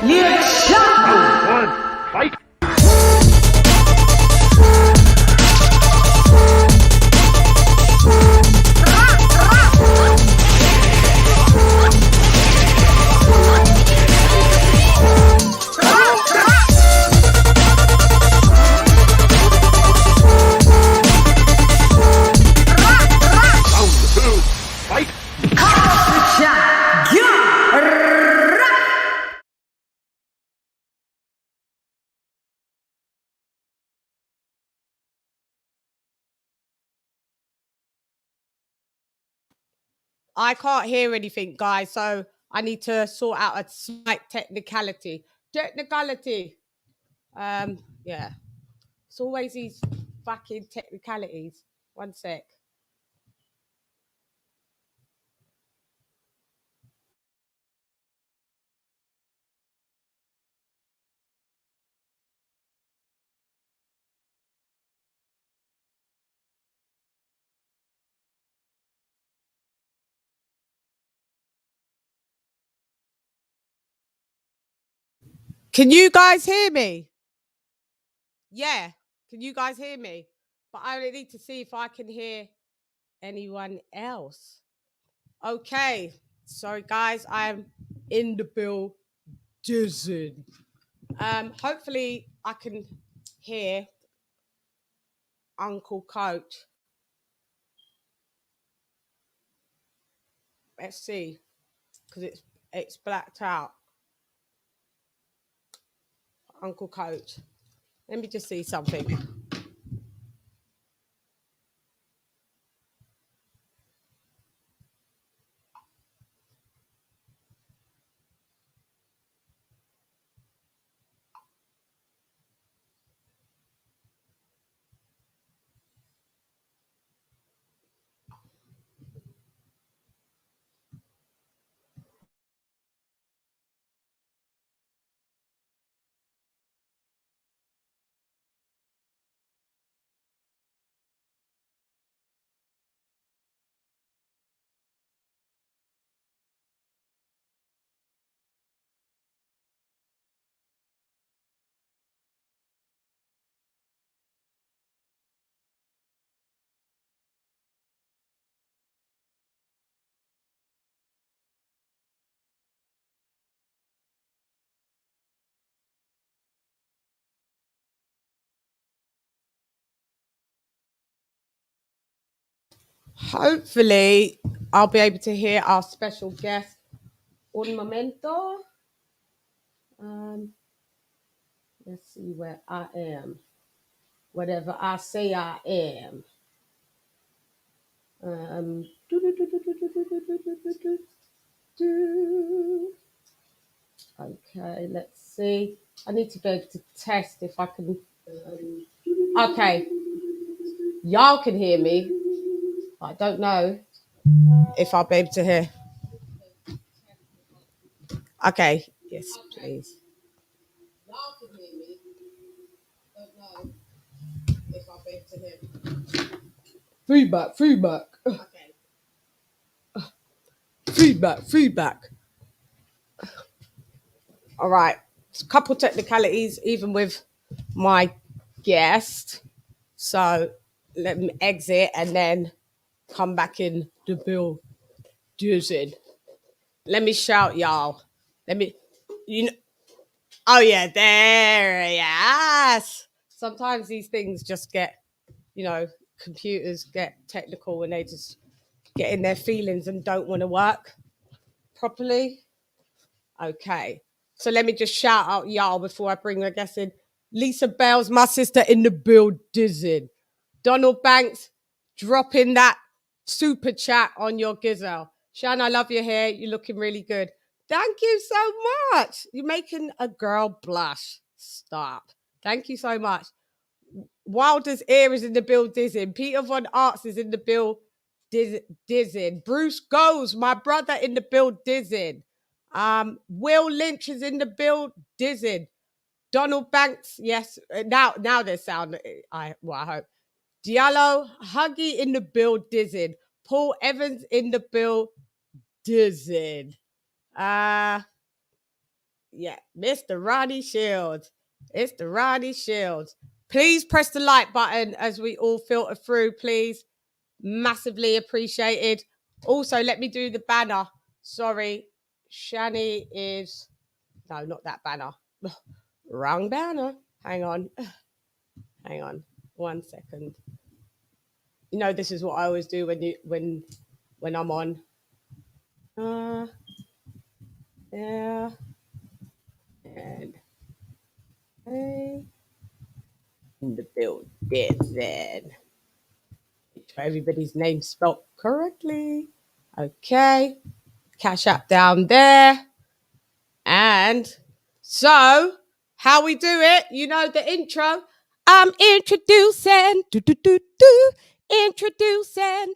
LadyChann. Fight. I can't hear anything, guys, so I need to sort out a slight technicality. Yeah. It's always these fucking technicalities. One sec. Can you guys hear me? Yeah. Can you guys hear me? But I only need to see if I can hear anyone else. Okay. Sorry, guys. I'm in the building. Hopefully I can hear Uncle Coach. Let's see. Because it's blacked out. Uncle Coach. Let me just see something. Hopefully, I'll be able to hear our special guest. Un momento. Let's see where I am. Whatever I say I am. Okay, let's see. I need to be able to test if I can. Okay. Y'all can hear me. I don't know if I'll be able to hear. Okay. Yes, please. Y'all can hear me. Don't know if I'll be able to hear. Feedback. Okay. Feedback. All right. A couple technicalities, even with my guest. So let me exit and then come back in the building. Let me shout, y'all. Oh yeah, there, yes. Sometimes these things just get, computers get technical and they just get in their feelings and don't want to work properly. Okay. So let me just shout out y'all before I bring my guest in. Lisa Bell's my sister in the building. Donald Banks dropping that super chat on your gizelle. Chann, I love your hair. You're looking really good. Thank you so much. You're making a girl blush. Stop. Thank you so much. Wilder's ear is in the building. Peter Von Arts is in the building. Bruce Goes, my brother in the building. Will Lynch is in the building. Donald Banks, yes. Now they sound. I hope. Diallo, Huggy in the building. Paul Evans in the building. Yeah, Mr. Ronnie Shields. It's the Ronnie Shields. Please press the like button as we all filter through, please. Massively appreciated. Also, let me do the banner. Sorry, Shani is... No, not that banner. Wrong banner. Hang on. Hang on. 1 second. You know, this is what I always do when I'm on. Yeah. And hey, in the building then. Everybody's name spelled correctly. Okay. Cash App down there. And so, how we do it, you know the intro. I'm introducing, introducing, introducing,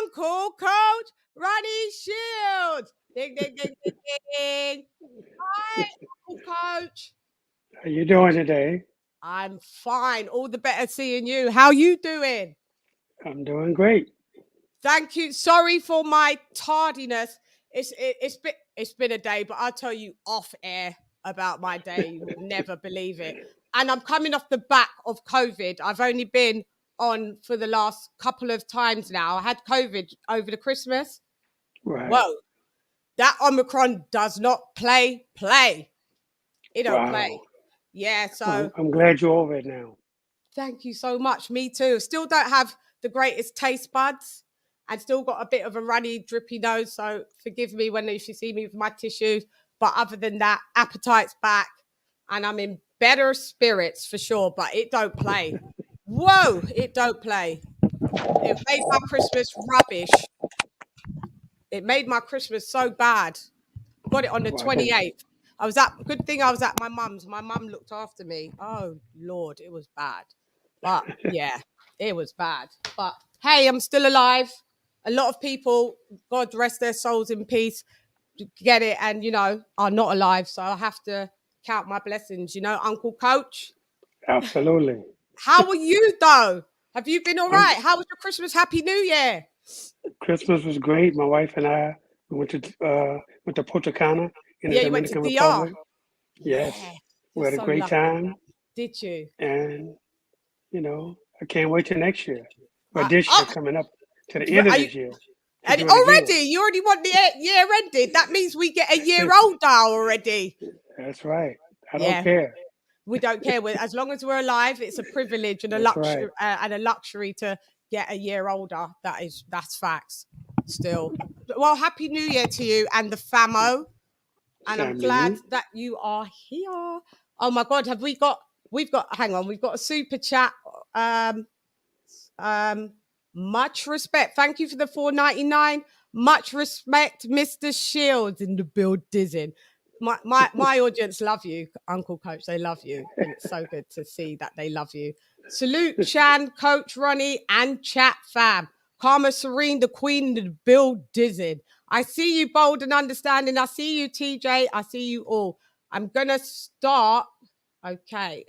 Uncle Coach Ronnie Shields. Ding, ding, ding, ding, ding. Hi, Uncle Coach. How you doing today? I'm fine. All the better seeing you. How you doing? I'm doing great. Thank you. Sorry for my tardiness. It's been a day, but I'll tell you off air about my day. You will never believe it. And I'm coming off the back of COVID. I've only been on for the last couple of times now. I had COVID over the Christmas. Right. Whoa, that Omicron does not play. It don't play. Wow. Yeah, Well, so I'm glad you're over it now. thank you so much. Me too. Still don't have the greatest taste buds and still got a bit of a runny, drippy nose. So forgive me when you see me with my tissues. But other than that, appetite's back and I'm in better spirits for sure. But it don't play. Whoa, it don't play. It made my Christmas rubbish. It made my Christmas so bad. Got it on the Well, I can, 28th. Good thing I was at my mum's. My mum looked after me. Oh, Lord, it was bad. But yeah, it was bad. But hey, I'm still alive. A lot of people, God rest their souls in peace, get it and, are not alive. So I have to count my blessings, Uncle Coach. absolutely. How are you, though? Have you been all I'm, right? How was your Christmas? Happy New Year. Christmas was great. My wife and I we went to Punta Cana in the Yeah, you went to Dominican DR. Republic. Yes, Yeah, we you're had a so great lucky. time, Did you? and I can't wait till next year. Well, this year Oh, coming up to the end of are you, this year to and do it again. already, you already want the year ended. That means we get a year older already. That's right. I don't Yeah, care. we don't care. As long as we're alive, it's a privilege and a That's right. luxury to get a year older. That's facts. Still, well, happy New Year to you and the famo. And I'm Same to glad you. that you are here. Oh my God, we've got. Hang on, we've got a super chat. Um, Much respect. Thank you for the $4.99. Much respect, Mr. Shields in the build dizzying. My audience love you, Uncle Coach. They love you. And it's so good to see that they love you. Salute Chann, Coach Ronnie, and chat fam. Karma Serene, the queen in the build dizzying. I see you, bold and understanding. I see you, TJ. I see you all. I'm gonna start. Okay.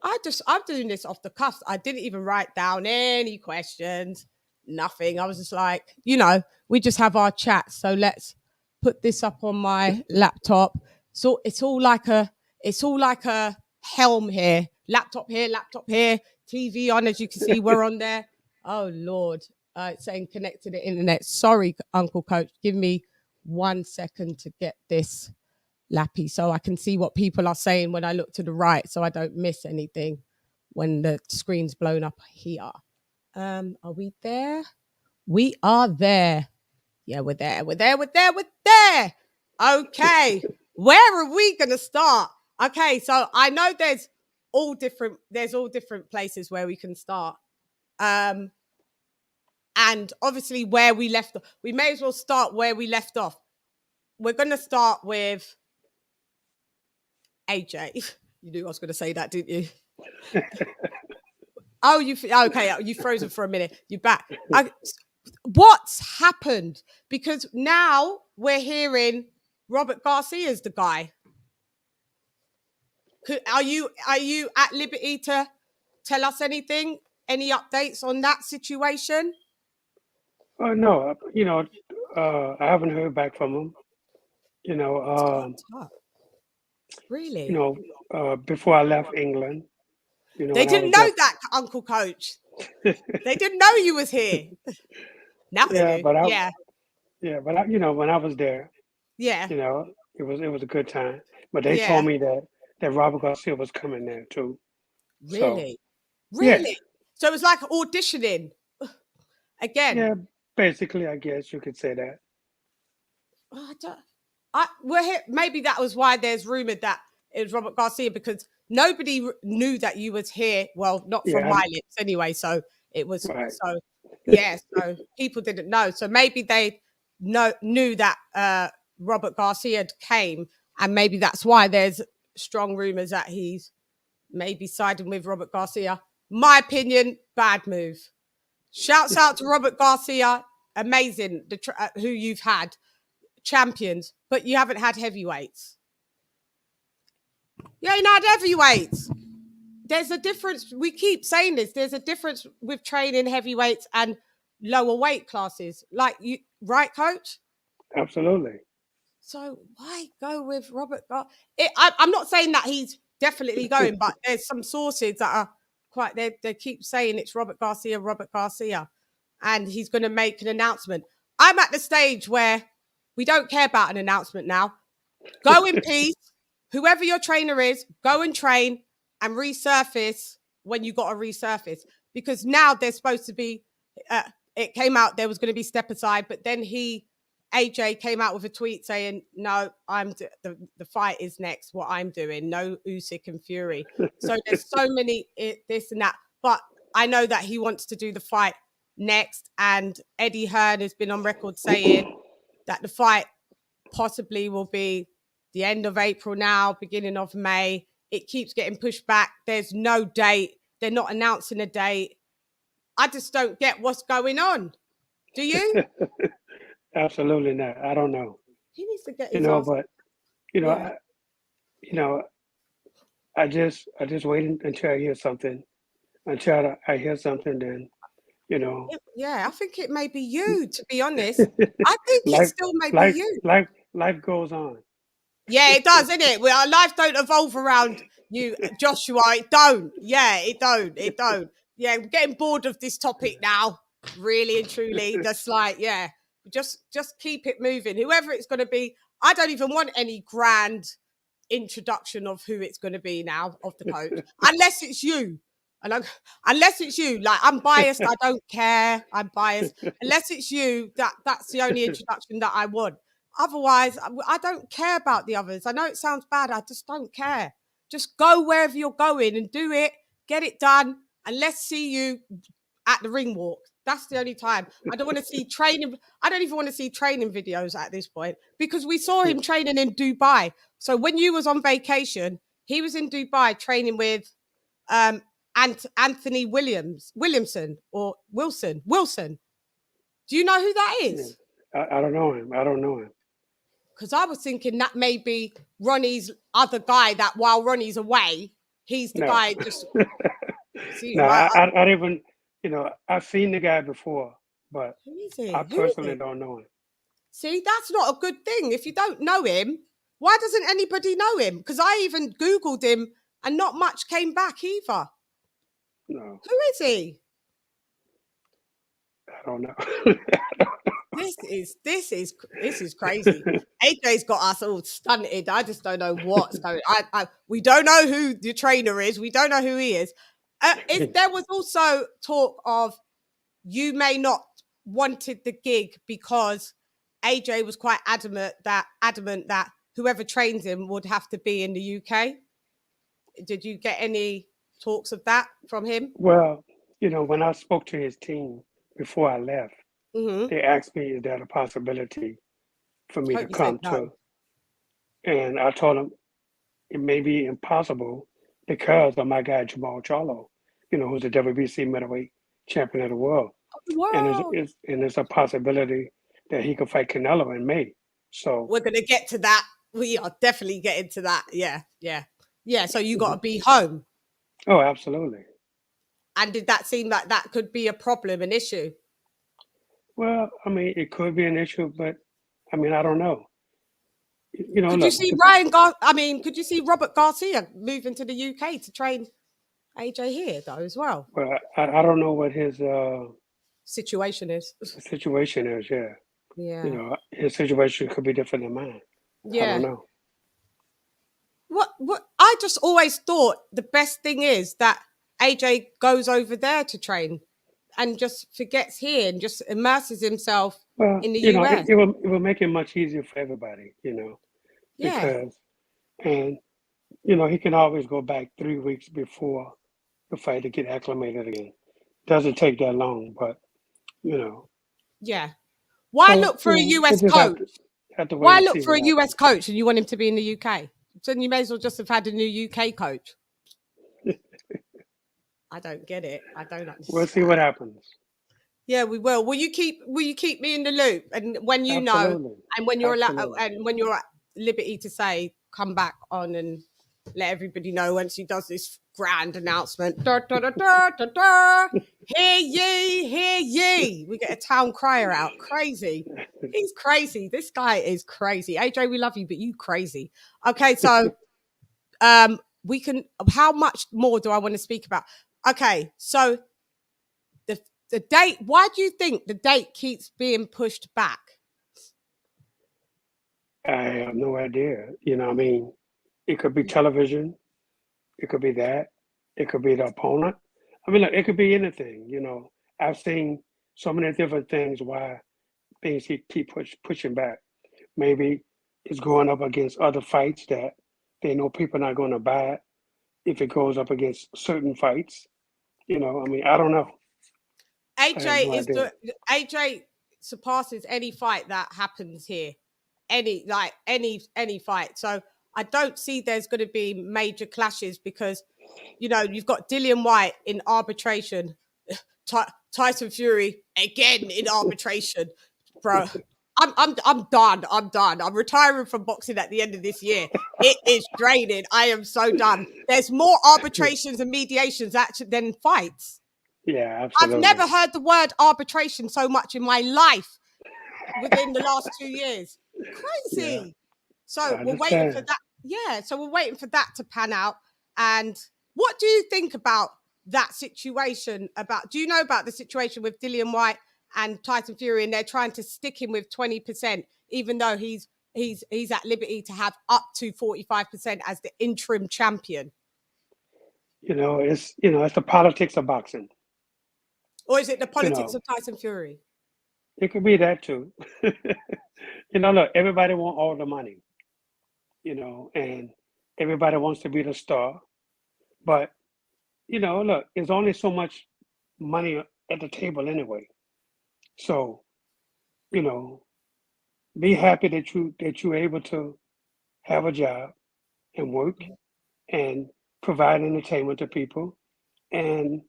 I'm doing this off the cuff. I didn't even write down any questions, nothing. I was just like, we just have our chat. So let's put this up on my laptop. So it's all like a helm here. Laptop here, TV on, as you can see, we're on there. Oh Lord. It's saying connect to the internet. Sorry, Uncle Coach. Give me 1 second to get this lappy so I can see what people are saying when I look to the right so I don't miss anything when the screen's blown up here. Are we there? We are there. Yeah, we're there. Okay. Where are we gonna start? Okay, so I know there's all different places where we can start. And obviously where we left off, we may as well start where we left off. We're gonna start with AJ. You knew I was going to say that, didn't you? Okay. You frozen for a minute. You're back. What's happened? Because now we're hearing Robert Garcia's the guy. Are you at liberty to tell us anything any updates on that situation? No, I haven't heard back from him. You know, Really? before I left England, They when I didn't was know there. that, Uncle Coach. They didn't know you was here. Now they Yeah, do. but Yeah. when I was there, Yeah. it was a good time. But they Yeah. told me that Robert Garcia was coming there too. So Really? yeah, Really? So it was like auditioning again. yeah, basically, I guess you could say that. I don't, we're here. Maybe that was why there's rumored that it was Robert Garcia, because nobody knew that you was here. Well, not from Yeah, my lips anyway. So it was right. so yeah. So people didn't know. So maybe they knew that Robert Garcia came, and maybe that's why there's strong rumors that he's maybe siding with Robert Garcia. My opinion, bad move. Shouts out to Robert Garcia. Amazing, who you've had champions, but you haven't had heavyweights. You ain't had heavyweights. There's a difference. We keep saying this. There's a difference with training heavyweights and lower weight classes. Like you, right, Coach? Absolutely. So why go with Robert? I'm not saying that he's definitely going, but there's some sources that are quite. They keep saying it's Robert Garcia, and he's going to make an announcement. I'm at the stage where we don't care about an announcement now. Go in peace. Whoever your trainer is, go and train and resurface when you got to resurface. Because now there's supposed to be, it came out there was going to be step aside, but then AJ came out with a tweet saying, no, the fight is next, what I'm doing. No Usyk and Fury. So there's so many this and that. But I know that he wants to do the fight next. And Eddie Hearn has been on record saying that the fight possibly will be the end of April now, beginning of May. It keeps getting pushed back. There's no date. They're not announcing a date. I just don't get what's going on. Do you? Absolutely not. I don't know. He needs to get his ass. But Yeah. I just wait until I hear something. Until I hear something, then Yeah, I think it may be you, to be honest. I think it life still may be life you. life goes on. Yeah, it does, isn't it? Well, our life don't evolve around you, Joshua. It don't. Yeah, it don't. It don't. Yeah, I'm getting bored of this topic now. Really and truly. Just like, yeah. Just keep it moving. Whoever it's gonna be. I don't even want any grand introduction of who it's gonna be now of the coach. Unless it's you. Unless it's you. Like, I'm biased, I don't care. I'm biased. Unless it's you, that's the only introduction that I want. Otherwise, I don't care about the others. I know it sounds bad. I just don't care. Just go wherever you're going and do it. Get it done. And let's see you at the ring walk. That's the only time. I don't want to see training. I don't even want to see training videos at this point, because we saw him training in Dubai. So when you was on vacation, he was in Dubai training with Anthony Williamson or Wilson. Do you know who that is? I don't know him. I don't know him. Because I was thinking that may be Ronnie's other guy, that while Ronnie's away, he's the guy just... See, No, right? I don't even, I've seen the guy before, but Who is he? I personally don't know him. See, that's not a good thing. If you don't know him, why doesn't anybody know him? Because I even Googled him and not much came back either. No. Who is he? I don't know. This is crazy. AJ's got us all stunted. I just don't know what's going on. We don't know who the trainer is. We don't know who he is. There was also talk of you may not wanted the gig because AJ was quite adamant that whoever trains him would have to be in the UK. Did you get any talks of that from him? Well, when I spoke to his team before I left, they asked me, is that a possibility for me to come to? And I told them it may be impossible because of my guy, Jamal Charlo, who's the WBC middleweight champion of the world. Wow. And it's a possibility that he could fight Canelo in May. So we're going to get to that. We are definitely getting to that. Yeah. So you got to be home. Oh, absolutely. And did that seem like that could be a problem, an issue? Well, I mean, it could be an issue, but I mean, I don't know. You know, Could look, you see could you see Robert Garcia moving to the UK to train AJ here though as well? well, I don't know what his Situation is. situation is. Yeah, Yeah. you know, his situation could be different than mine. I don't Yeah. know. What I just always thought the best thing is that AJ goes over there to train and just forgets here and just immerses himself Well, in the you know, US. it will make it much easier for everybody. You know, Yeah. because and you know he can always go back 3 weeks before the fight to get acclimated again. Doesn't take that long, but you know. Yeah. Why So look for you a know, we US just coach? have to wait Why and look see for what a happens. US coach and you want him to be in the UK? So you may as well just have had a new UK coach. I don't get it. I don't understand. We'll see what happens. Yeah, we will. Will you keep me in the loop? And when you know, Absolutely. and when you're Absolutely. and when you're at liberty to say, come back on and let everybody know once he does this grand announcement. Da, da, da, da, da, da. Hear ye, hear ye. We get a town crier out. Crazy. He's crazy. This guy is crazy. AJ, we love you, but you crazy. Okay, so we can. How much more do I want to speak about? Okay, so the date. Why do you think the date keeps being pushed back? I have no idea. You know, I mean, it could be television. It could be that. It could be the opponent. I mean, look, it could be anything. You know, I've seen so many different things why things keep pushing back. Maybe it's going up against other fights that they know people are not going to buy it if it goes up against certain fights. You know, I mean, I don't know. I have AJ no is idea. the AJ surpasses any fight that happens here. Any fight. So I don't see there's going to be major clashes because you've got Dillian Whyte in arbitration, Tyson Fury again in arbitration, bro. I'm done. I'm done. I'm retiring from boxing at the end of this year. It is draining. I am so done. There's more arbitrations and mediations actually than fights. Yeah, I've absolutely. never heard the word arbitration so much in my life within the last 2 years. Crazy. Yeah, So I we're waiting for understand. that. Yeah. So we're waiting for that to pan out. And what do you think about that situation? Do you know about the situation with Dillian Whyte and Tyson Fury, and they're trying to stick him with 20%, even though he's at liberty to have up to 45% as the interim champion? It's the politics of boxing. Or is it the You politics know, of Tyson Fury? it could be that too. Look, everybody want all the money, and everybody wants to be the star. But, look, there's only so much money at the table anyway. So, you know, be happy that you're able to have a job and work and provide entertainment to people and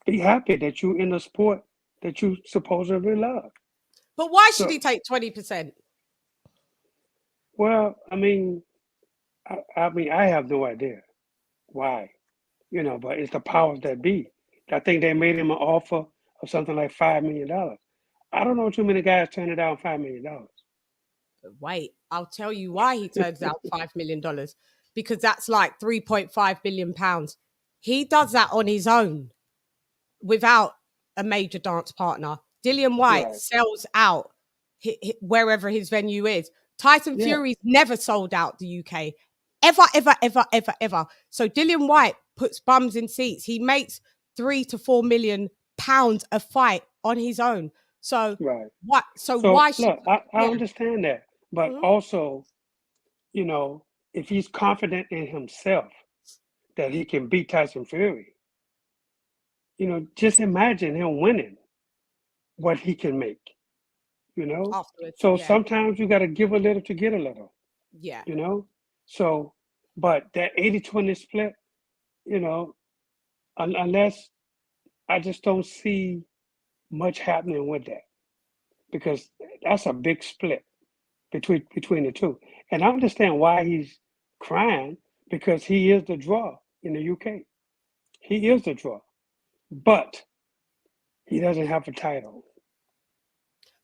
be happy that you're in a sport that you supposedly love. But why should So, he take 20%? well, I have no idea why, but it's the powers that be. I think they made him an offer of something like $5 million. I don't know too many guys turning down $5 million. Wait, I'll tell you why he turns down $5 million. Because that's like 3.5 billion pounds. He does that on his own without a major dance partner. Dillian Whyte Right. sells out wherever his venue is. Tyson Yeah. Fury's never sold out the UK. Ever, ever, ever, ever, ever. So Dillian Whyte puts bums in seats. He makes 3 to 4 million pounds a fight on his own. So Right. what? So So why should? look, I Yeah. understand that, but Mhm. also, if he's confident in himself that he can beat Tyson Fury, just imagine him winning what he can make, you know? Afterwards, So yeah, sometimes you got to give a little to get a little, yeah. you know? So, but that 80-20 split, unless I just don't see much happening with that because that's a big split between the two. And I understand why he's crying because he is the draw in the UK. He is the draw. but he doesn't have a title.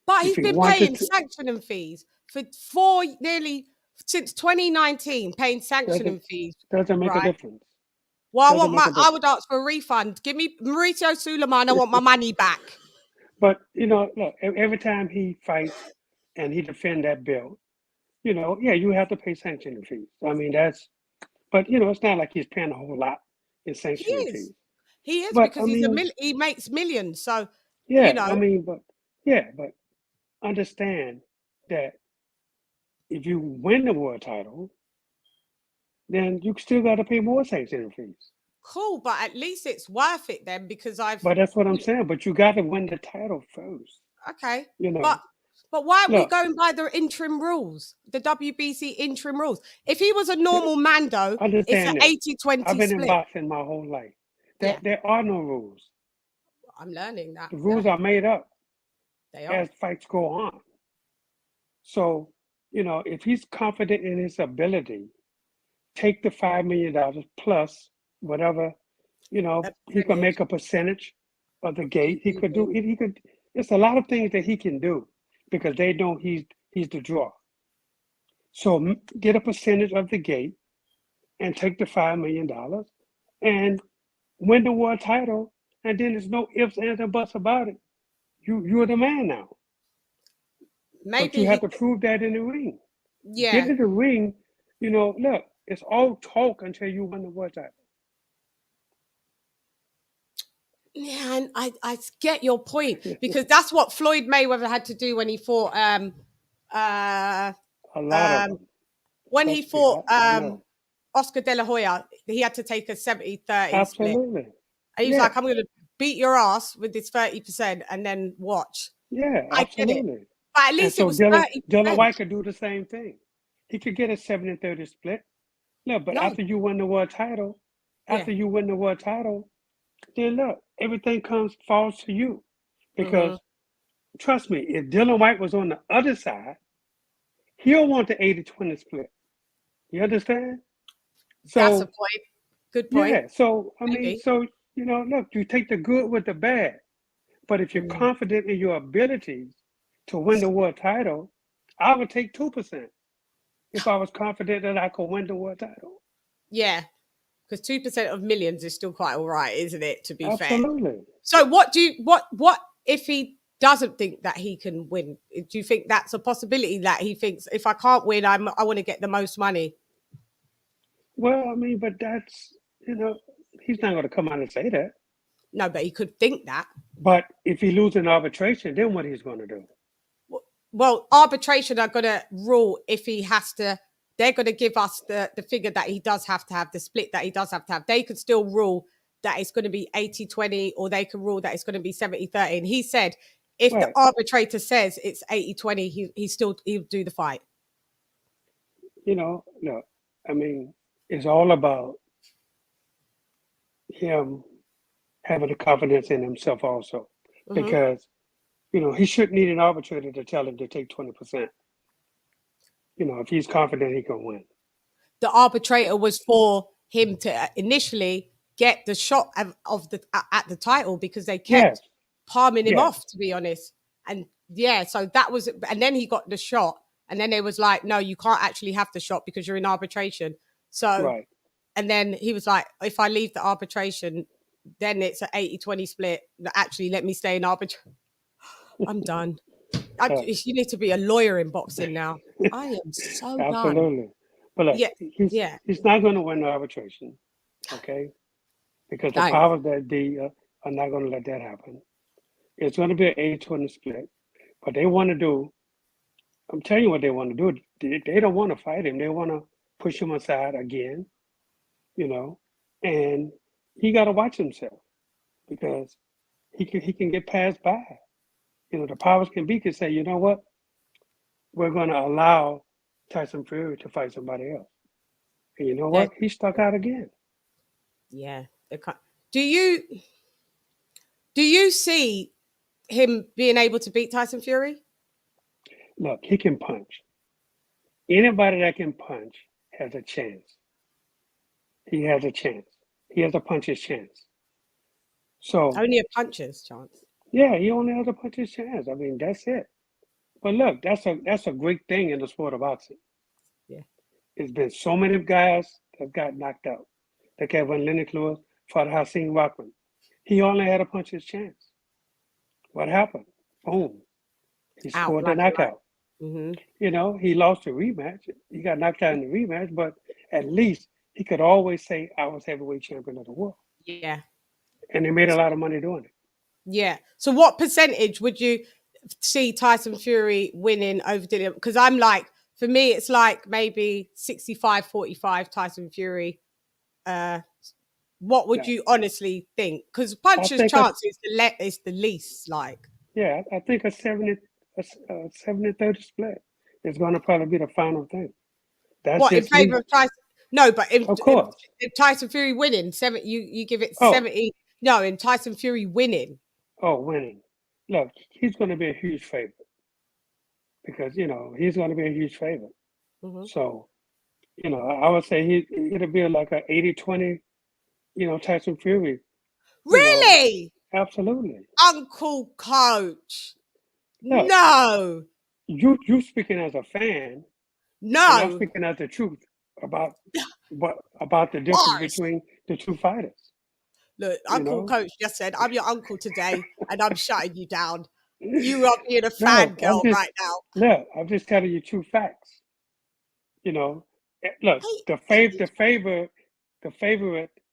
But he's been paying sanctioning fees for nearly since 2019, paying sanctioning fees. Doesn't make a difference. Well, I would ask for a refund. Give me Mauricio Suleiman. I want my money back. But look, every time he fights and he defends that belt, you have to pay sanctioning fees. I mean, but it's not like he's paying a whole lot in sanctioning fees. He is, but, because he makes millions. So but understand that if you win the world title, then you still got to pay more sanctioning fees. Cool, but at least it's worth it then, because But that's what I'm saying. But you got to win the title first. Okay. But why are we going by the interim rules, the WBC interim rules? If he was a normal Mando, it's an 80-20 split. I've been in boxing my whole life. There are no rules. I'm learning that. The rules are made up. They are. As fights go on. So, if he's confident in his ability, take the $5 million plus whatever, he can make a percentage of the gate. He could do it. It's a lot of things that he can do because they know he's the draw. So get a percentage of the gate and take the $5 million and win the world title. And then there's no ifs, ands, and buts about it. You're the man now. But you have to prove that in the ring. Yeah. Get in the ring, look, it's all talk until you win the world title. Yeah, and I get your point, because that's what Floyd Mayweather had to do when he fought a lot of them. When he fought Oscar De La Hoya. He had to take a 70-30 split. And he was like, I'm going to beat your ass with this 30% and then watch. Yeah, absolutely. I get it. But at least it was 30%. Dylan Whyte could do the same thing. He could get a 70-30 split. Look, but after you win the world title, then look, everything falls to you. Because trust me, if Dylan Whyte was on the other side, he'll want the 80-20 split. You understand? So that's a point. Good point. Yeah. So look, you take the good with the bad. But if you're confident in your abilities to win the world title, I would take 2% if I was confident that I could win the world title. Yeah. Because 2% of millions is still quite all right, isn't it? To be fair. Absolutely. So what if he doesn't think that he can win? Do you think that's a possibility, that he thinks, if I can't win, I want to get the most money? Well, I mean, but that's, he's not going to come out and say that. No, but he could think that. But if he loses an arbitration, then what he's going to do? Well, arbitration are going to rule if he has to. They're going to give us the figure that he does have to have, the split that he does have to have. They could still rule that it's going to be 80-20, or they can rule that it's going to be 70-30. And he said, if the arbitrator says it's 80-20, he'll do the fight. Look, I mean, it's all about him having the confidence in himself also. Because, he shouldn't need an arbitrator to tell him to take 20%. If he's confident, he can win. The arbitrator was for him to initially get the shot at the title, because they kept palming him off, to be honest. And so that was, and then he got the shot, and then it was like, no, you can't actually have the shot because you're in arbitration. So, and then he was like, if I leave the arbitration, then it's an 80-20 split. Actually, let me stay in arbitration. I'm done. You need to be a lawyer in boxing now. I am so done. Absolutely. But look, he's not going to win the arbitration, okay? Because the powers that be are not going to let that happen. It's going to be an 80-20 split. But they want to do, I'm telling you what they want to do. They don't want to fight him. They want to push him aside again, and he got to watch himself, because he can get passed by. The powers can say, you know what? We're going to allow Tyson Fury to fight somebody else. And you know what? He stuck out again. Yeah. Do you see him being able to beat Tyson Fury? Look, he can punch. Anybody that can punch has a chance. He has a chance. He has a puncher's chance. So only a puncher's chance. yeah, he only has a puncher's chance. I mean, that's it. But look, that's a great thing in the sport of boxing. Yeah. It's been so many guys that got knocked out. Like when Lennox Lewis fought Hakeem Rockman. He only had a puncher's chance. What happened? Boom. He Out scored the like a light. knockout. Mm-hmm. You know, he lost the rematch. He got knocked out in the rematch, but at least he could always say, I was heavyweight champion of the world. Yeah. And they made a lot of money doing it. Yeah. So what percentage would you see Tyson Fury winning over Dillian? Because I'm like, for me, it's like maybe 65-45 Tyson Fury. What would you honestly think? Because puncher's chance is the least, like. Yeah, I think a 70-30 split is going to probably be the final thing. That's what, in just me. favor of Tyson? No, but Of course. if Tyson Fury winning, you give it 70. No, in Tyson Fury winning. Oh, winning. Look, he's going to be a huge favorite because, you know, he's going to be a huge favorite. Mm-hmm. So, you know, I would say it'll be like a 80-20, you know, Tyson Fury. Really? Know, absolutely. Uncle Coach. Look, no. You speaking as a fan. No. And I'm speaking as the truth about the difference between the two fighters. Look, Uncle Coach just said, I'm your uncle today, and I'm shutting you down. You are being a fangirl right now. Look, I'm just telling you true facts. You know, look, the favorite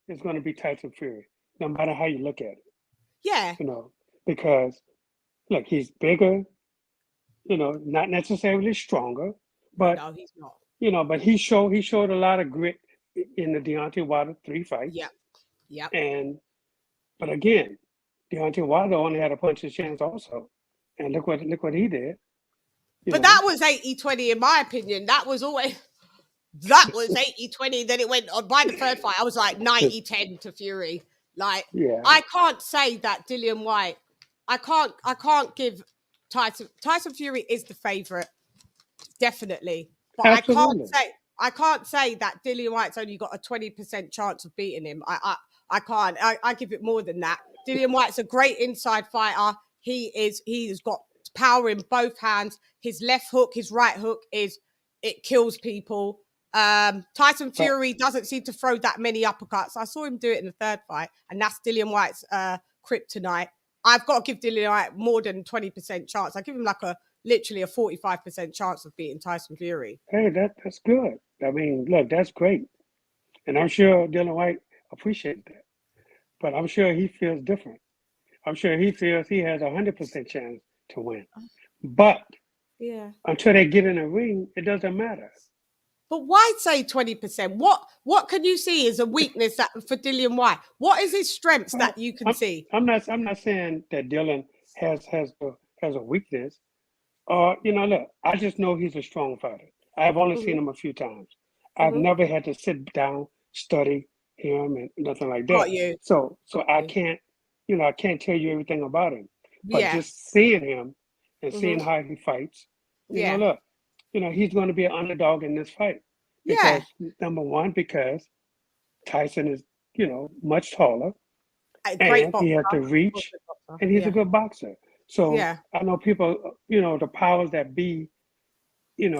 is going to be Tyson Fury, no matter how you look at it. Yeah. You know, because look, he's bigger. You know, not necessarily stronger, but no, he's not. You know, but he showed a lot of grit in the Deontay Wilder 3 fights. Yeah. But again, Deontay Wilder only had a puncher's chance also, and look what he did. But that was 80-20 in my opinion. That was 80-20. Then it went on by the third fight. I was like 90-10 to Fury. Like, yeah. I can't say that Dillian Whyte. I can't give Tyson Fury is the favorite, definitely. But absolutely. I can't say that Dillian Whyte's only got a 20% chance of beating him. I can't. I give it more than that. Dillian Whyte's a great inside fighter. He's got power in both hands. His left hook, his right hook it kills people. Tyson Fury doesn't seem to throw that many uppercuts. I saw him do it in the third fight, and that's Dillian Whyte's kryptonite. I've got to give Dillian Whyte more than 20% chance. I give him like literally a 45% chance of beating Tyson Fury. Hey, that's good. I mean, look, that's great. And I'm sure Dillian Whyte appreciates that. But I'm sure he feels different. I'm sure he feels he has 100% chance to win. But until they get in a ring, it doesn't matter. But why say 20%? What can you see as a weakness for Dillian Whyte? What is his strengths that you can see? I'm not saying that Dillian has a weakness. You know, look, I just know he's a strong fighter. I've only seen him a few times. I've never had to sit down, study him and nothing like that. Got you. So I can't, I can't tell you everything about him. But just seeing him and seeing how he fights, you know, look, he's going to be an underdog in this fight. Because number one, because Tyson is, much taller. And he has to reach, and he's a good boxer. So I know people, the powers that be, in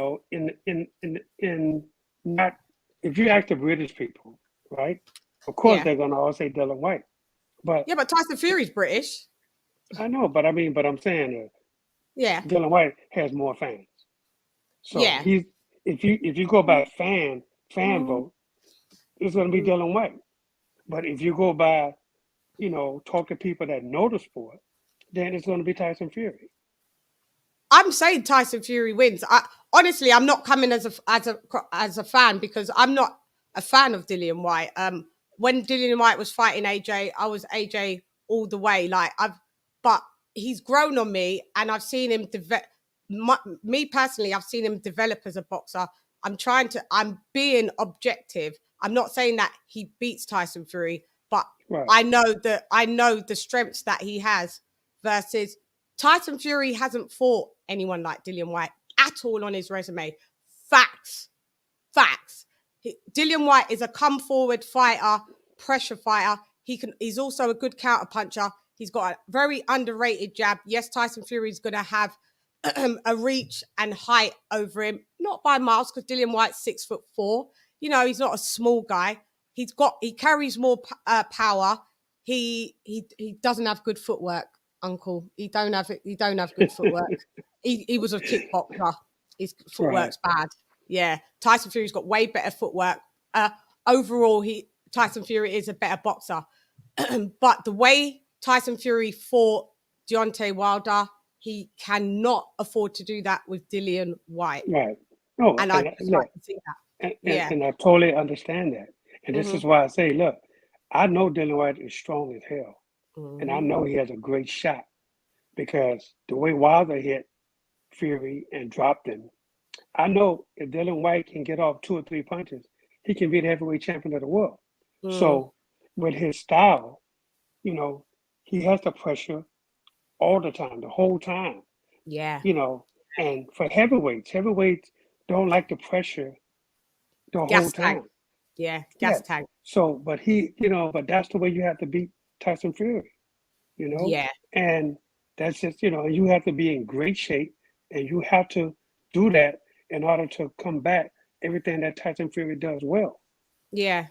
not, if you ask the British people, right? Of course they're gonna all say Dillian Whyte. But Tyson Fury's British. I know, but I'm saying that Dillian Whyte has more fans. So he's if you go by fan vote, it's gonna be Dillian Whyte. But if you go by, talk to people that know the sport, then it's going to be Tyson Fury. I'm saying Tyson Fury wins. Honestly, I'm not coming as a fan because I'm not a fan of Dillian Whyte. When Dillian Whyte was fighting AJ, I was AJ all the way. But he's grown on me, and I've seen him develop. Me personally, I've seen him develop as a boxer. I'm being objective. I'm not saying that he beats Tyson Fury, but I know the strengths that he has versus Tyson Fury hasn't fought anyone like Dillian Whyte at all on his resume. Facts. Dillian Whyte is a come forward fighter, pressure fighter. He's also a good counter puncher. He's got a very underrated jab. Yes, Tyson Fury's going to have a reach and height over him, not by miles, because Dillian Whyte's 6'4". You know, he's not a small guy. He carries more power. He doesn't have good footwork, Uncle. He don't have good footwork. he was a kickboxer. His footwork's bad. Yeah, Tyson Fury's got way better footwork. Overall, Tyson Fury is a better boxer. But the way Tyson Fury fought Deontay Wilder, he cannot afford to do that with Dillian Whyte. Right. No, and I just like to see that. And I totally understand that. And this is why I say, look, I know Dillian Whyte is strong as hell. And I know he has a great shot because the way Wilder hit Fury and dropped him, I know if Dillian Whyte can get off 2 or 3 punches, he can be the heavyweight champion of the world. So with his style, you know, he has the pressure all the time, the whole time. Yeah. You know, and for heavyweights don't like the pressure the whole time. Yeah, gas tank. So, but but that's the way you have to beat Tyson Fury, you know? Yeah. And that's just, you have to be in great shape and you have to do that in order to combat everything that Tyson Fury does well. Yeah.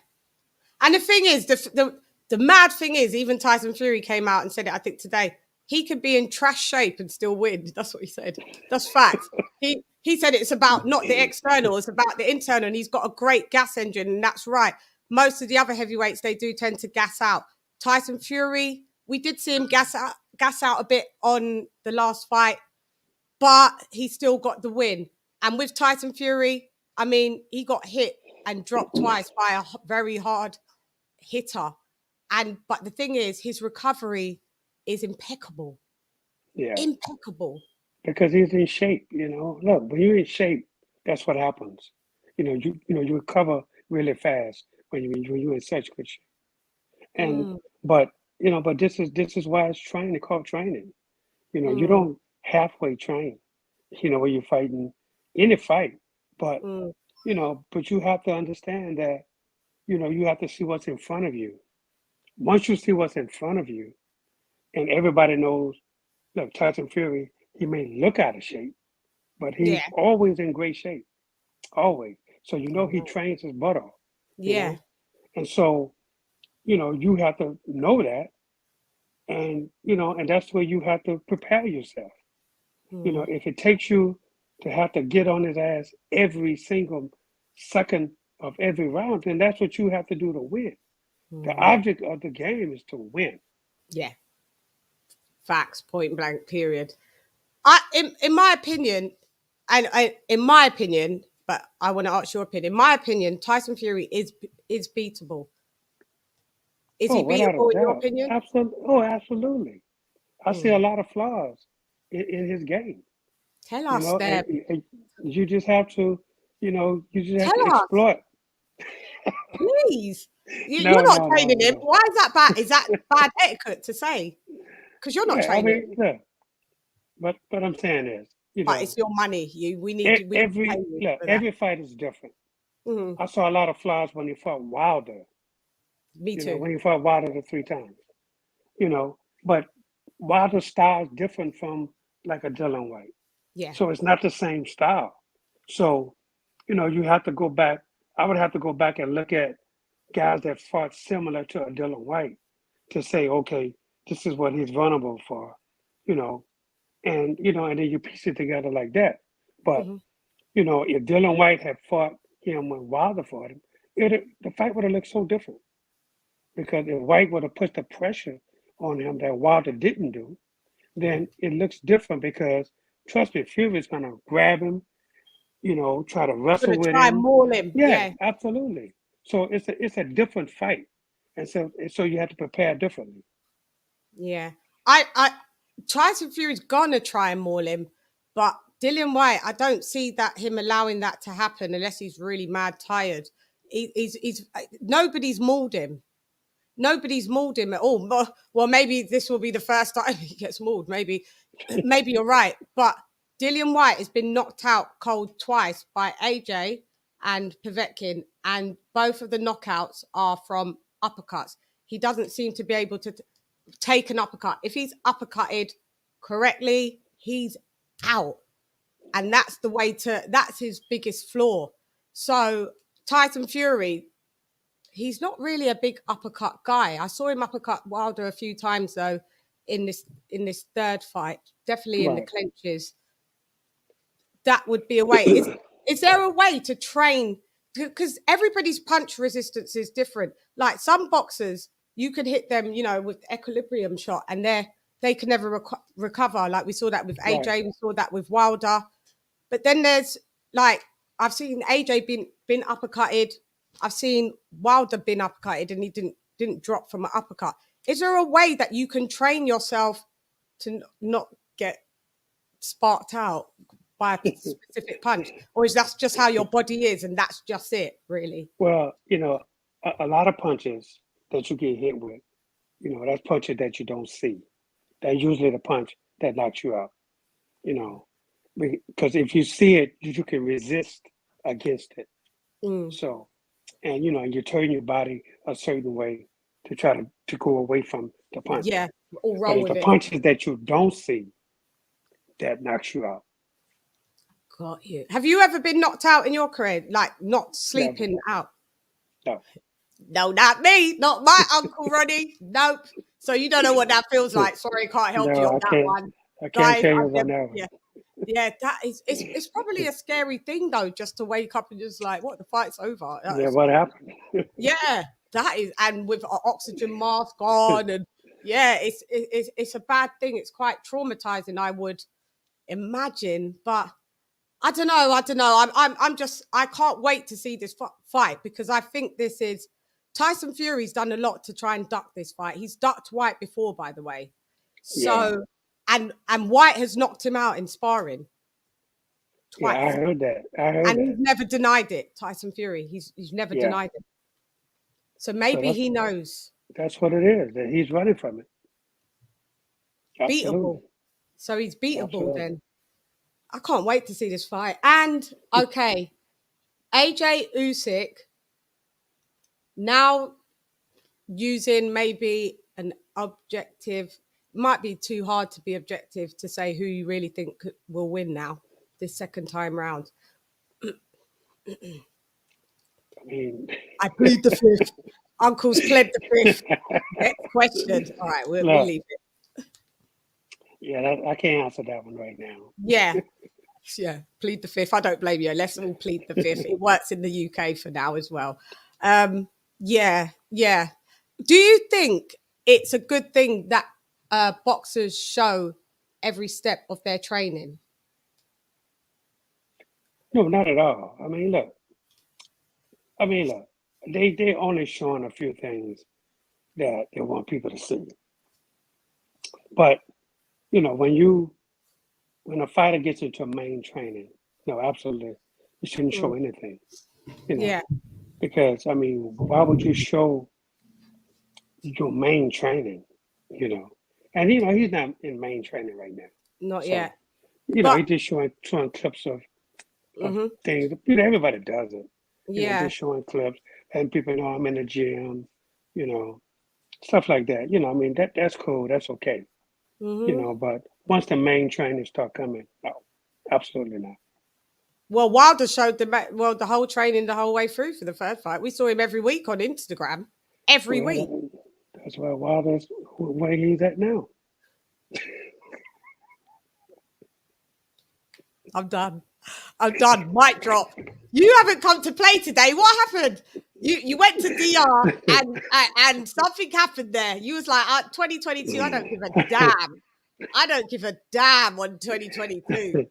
And the thing is, the mad thing is, even Tyson Fury came out and said it, I think today, he could be in trash shape and still win. That's what he said. That's fact. He said it's about not the external, it's about the internal, and he's got a great gas engine, and that's right. Most of the other heavyweights, they do tend to gas out. Tyson Fury, we did see him gas out a bit on the last fight, but he still got the win. And with Tyson Fury, I mean, he got hit and dropped twice by a very hard hitter. But the thing is, his recovery is impeccable. Yeah. Impeccable. Because he's in shape, Look, when you're in shape, that's what happens. You recover really fast when you're in such good shape. And but this is why it's called training. You don't halfway train, when you're fighting any fight. But but you have to understand that, you have to see what's in front of you. Once you see what's in front of you, and everybody knows, look, Tyson Fury, he may look out of shape, but he's always in great shape. Always. So he trains his butt off. Yeah. And so, you have to know that. And and that's where you have to prepare yourself. If it takes you to have to get on his ass every single second of every round, then that's what you have to do to win. The object of the game is to win. Yeah. Facts, point blank, period. In my opinion, but I want to ask your opinion. In my opinion, Tyson Fury is beatable. Is he beatable in your opinion? Absolutely. Oh, absolutely. I see a lot of flaws in his game. Tell us, Deb. You just have to, exploit. Please. You're not training him. Why is that bad? Is that bad etiquette to say? Because you're not training him. But what I'm saying is, but it's your money. Every fight is different. I saw a lot of flaws when he fought Wilder. Me too. When he fought Wilder the 3 times. But Wilder's style is different from like a Dillian Whyte. Yeah. So it's not the same style. So, you have to go back. I would have to go back and look at guys that fought similar to a Dillian Whyte to say, okay, this is what he's vulnerable for, and then you piece it together like that. But if Dillian Whyte had fought him when Wilder fought him, the fight would have looked so different. Because if Whyte would have put the pressure on him that Wilder didn't do, then it looks different because, trust me, Fury's going to grab him, try to wrestle with him. Try and maul him. Yeah, absolutely. So it's a different fight. And so you have to prepare differently. Yeah. Tyson Fury's going to try and maul him, but Dillian Whyte, I don't see him allowing that to happen unless he's really mad tired. Nobody's mauled him. Nobody's mauled him at all. Well, maybe this will be the first time he gets mauled. Maybe you're right. But Dillian Whyte has been knocked out cold twice by AJ and Povetkin, and both of the knockouts are from uppercuts. he doesn't seem to be able to take an uppercut. If he's uppercutted correctly, he's out. And that's that's his biggest flaw. So Tyson Fury, he's not really a big uppercut guy. I saw him uppercut Wilder a few times though in this third fight, definitely in the clinches. That would be a way. Is there a way to train? Because everybody's punch resistance is different. Like some boxers, you could hit them, with equilibrium shot, and they can never recover. Like we saw that with AJ, we saw that with Wilder. But then there's I've seen AJ been uppercutted. I've seen Wilder been uppercutted, and he didn't drop from an uppercut. Is there a way that you can train yourself to not get sparked out by a specific punch, or is that just how your body is and that's just it, really? Well, a lot of punches that you get hit with, that's punches that you don't see. That's usually the punch that knocks you out, because if you see it, you can resist against it. So, and you turn your body a certain way to try to go away from the punch. Yeah, all wrong with the punches that you don't see, that knocks you out. Got you. Have you ever been knocked out in your career? Like not sleeping out? No. No, not me. Not my Uncle Ronnie. Nope. So you don't know what that feels like. Sorry, can't help you on that one. I can't tell you about that one. Yeah, that is. It's probably a scary thing though, just to wake up and just like, what, the fight's over. What happened? Yeah, that is, and with an oxygen mask on, and it's a bad thing. It's quite traumatizing, I would imagine, but. I don't know. I can't wait to see this fight, because I think this is Tyson Fury's done a lot to try and duck this fight. He's ducked Whyte before, by the way. So, and Whyte has knocked him out in sparring twice. Yeah, I heard that. He's never denied it, Tyson Fury. He's never denied it. So maybe he knows. That's what it is, that he's running from it. Absolutely. Beatable. So he's beatable then. I can't wait to see this fight. And, okay, AJ Usyk now using maybe an objective, might be too hard to be objective to say who you really think will win now, this second time round. I plead the fifth. Uncle's pled the fifth. Next question. All right, we'll leave it. Yeah, I can't answer that one right now. Yeah, plead the fifth. I don't blame you. Let's all plead the fifth. It works in the UK for now as well. Yeah. Do you think it's a good thing that boxers show every step of their training? No, not at all. I mean, look. They only showing a few things that they want people to see. But when a fighter gets into main training, no, absolutely, you shouldn't show anything. Yeah. Because why would you show your main training? And he's not in main training right now. Not yet. He's just showing clips of things. Everybody does it. Just showing clips, and people know I'm in the gym. Stuff like that. That's cool. That's okay. But once the main trainers start coming, no, absolutely not. Well, Wilder showed the whole training the whole way through for the first fight. We saw him every week on Instagram. Every week. That's why Wilder's where he's at now. I'm done. Mic drop. You haven't come to play today. What happened? You went to DR and something happened there. You was like, 2022, I don't give a damn. I don't give a damn on 2022.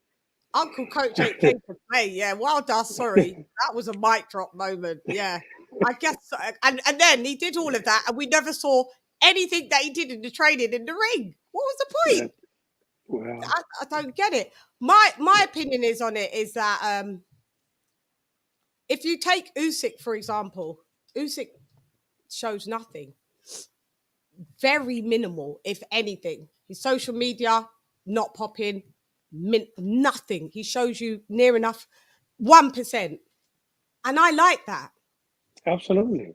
Uncle Coach ain't came to play. Yeah, Wilder, sorry. That was a mic drop moment. Yeah, I guess so. And then he did all of that, and we never saw anything that he did in the training in the ring. What was the point? Well, I don't get it. My opinion is on it is that if you take Usyk, for example, Usyk shows nothing. Very minimal, if anything. His social media, not popping, nothing. He shows you near enough 1%. And I like that. Absolutely.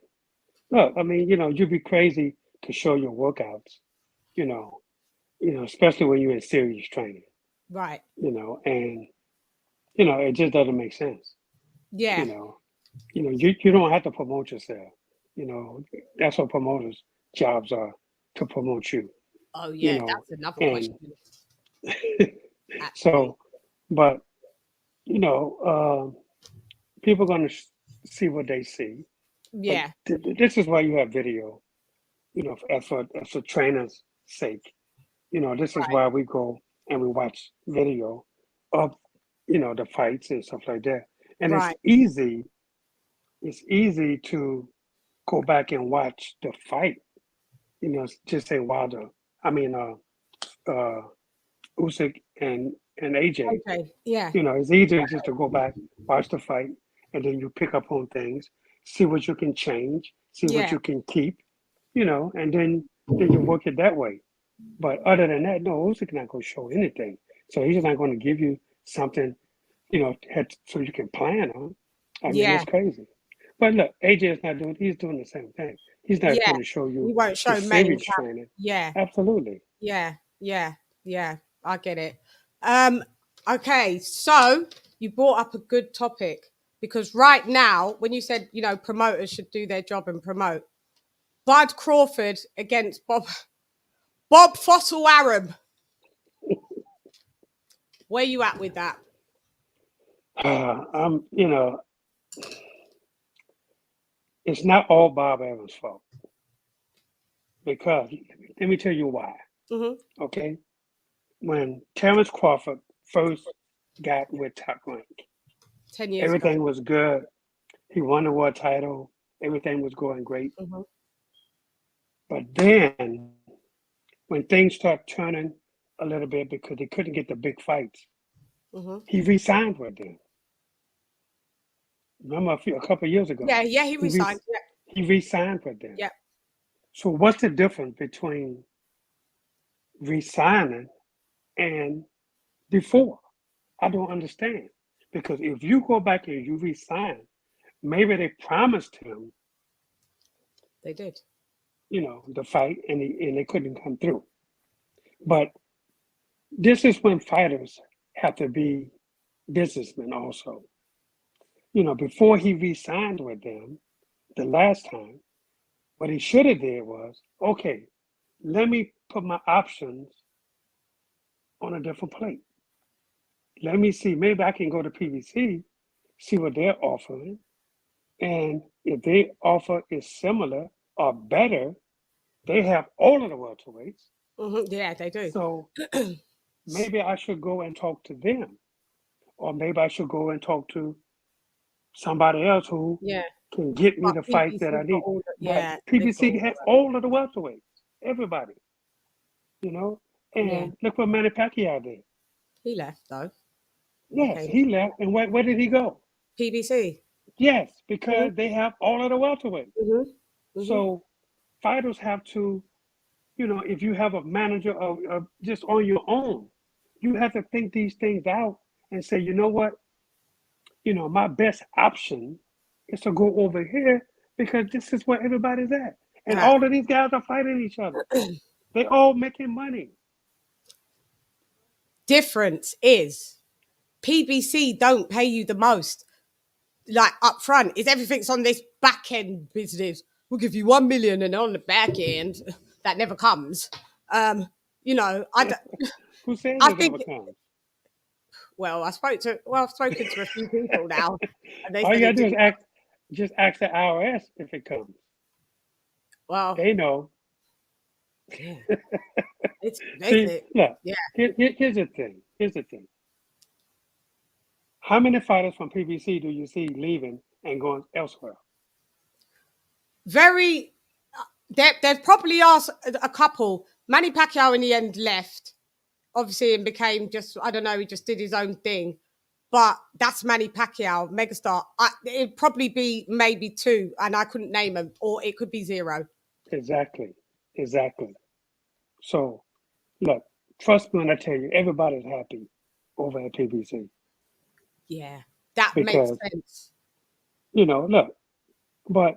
Look, I mean, you'd be crazy to show your workouts, you know, especially when you're in serious training, Right. and it just doesn't make sense. Yeah. You know, you don't have to promote yourself. You know, that's what promoters' jobs are, to promote you. Oh You yeah, know, that's another and question. Absolutely. so, but people are going to see what they see. But Yeah. this is why you have video. As for trainer's sake. This is Right. why we go and we watch video of the fights and stuff like that. And Right. it's easy to go back and watch the fight. Just say Wilder. I mean, uh, Usyk and AJ. Okay. Yeah. It's easier just to go back, watch the fight, and then you pick up on things, see what you can change, see what Yeah. you can keep, and then you work it that way. But other than that, no, Usyk not going to show anything. So he's not going to give you something, so you can plan on. I mean, Yeah. it's crazy. But look, AJ is not doing. He's doing the same thing. He's not Yeah. going to show He you won't show his main serious camp. training. Yeah. Absolutely. Yeah. Yeah. Yeah. I get it. Um. Okay. So you brought up a good topic because right now, when you said promoters should do their job and promote, Bud Crawford against Bob Fossil Arab. Where you at with that? I'm. It's not all Bob Evans' fault because let me tell you why. Mm-hmm. Okay, when Terence Crawford first got with Top Rank, 10 years ago. everything was good. He won the world title. Everything was going great. Mm-hmm. But then, when things start turning a little bit because they couldn't get the big fights, Mm-hmm. he re-signed with them. Remember a couple of years ago, Yeah. Yeah. He he re- resigned. Yeah. he re-signed with them. Yeah. So what's the difference between re-signing and before? I don't understand. Because if you go back and you re-sign, maybe they promised him, They did. the fight, and they couldn't come through. But this is when fighters have to be businessmen also. Before he re-signed with them the last time, what he should have did was, okay, let me put my options on a different plate. Let me see, maybe I can go to PBC, see what they're offering. And if they offer is similar or better, they have all of the welterweights. Mm-hmm. Yeah, they do. So maybe I should go and talk to them. Or maybe I should go and talk to somebody else who Yeah. can get me But the fight that BBC I got need. all the, But yeah, they've got PBC all has the, all of the welterweights, everybody, you know. yeah. And look what Manny Pacquiao did. He left though. Yes, Came he left, and where did he go? PBC. Yes, Mm-hmm. because they have all of the welterweights. Mm-hmm. Mm-hmm. So fighters have to, if you have a manager of just on your own, you have to think these things out and say, you know what, my best option is to go over here because this is where everybody's at. And Ah. all of these guys are fighting each other. They all making money. Difference is PBC don't pay you the most. Like up front, is everything's on this back end business. We'll give you 1 million, and on the back end, that never comes. I don't, Who says I it think. never comes? Well, I've spoken to a few people now, and they All you said gotta it do did. is just ask the IRS if it comes. Well, They know. yeah, they See, said, look, yeah, here's the thing. Here's the thing. How many fighters from PBC do you see leaving and going elsewhere? very. There probably are a couple. Manny Pacquiao in the end left, obviously, and became just, I don't know, he just did his own thing. But that's Manny Pacquiao, megastar. It'd probably be maybe two, and I couldn't name them, or it could be zero. Exactly. Exactly. So, look, trust me when I tell you, everybody's happy over at PBC Yeah, that makes because, sense. look, but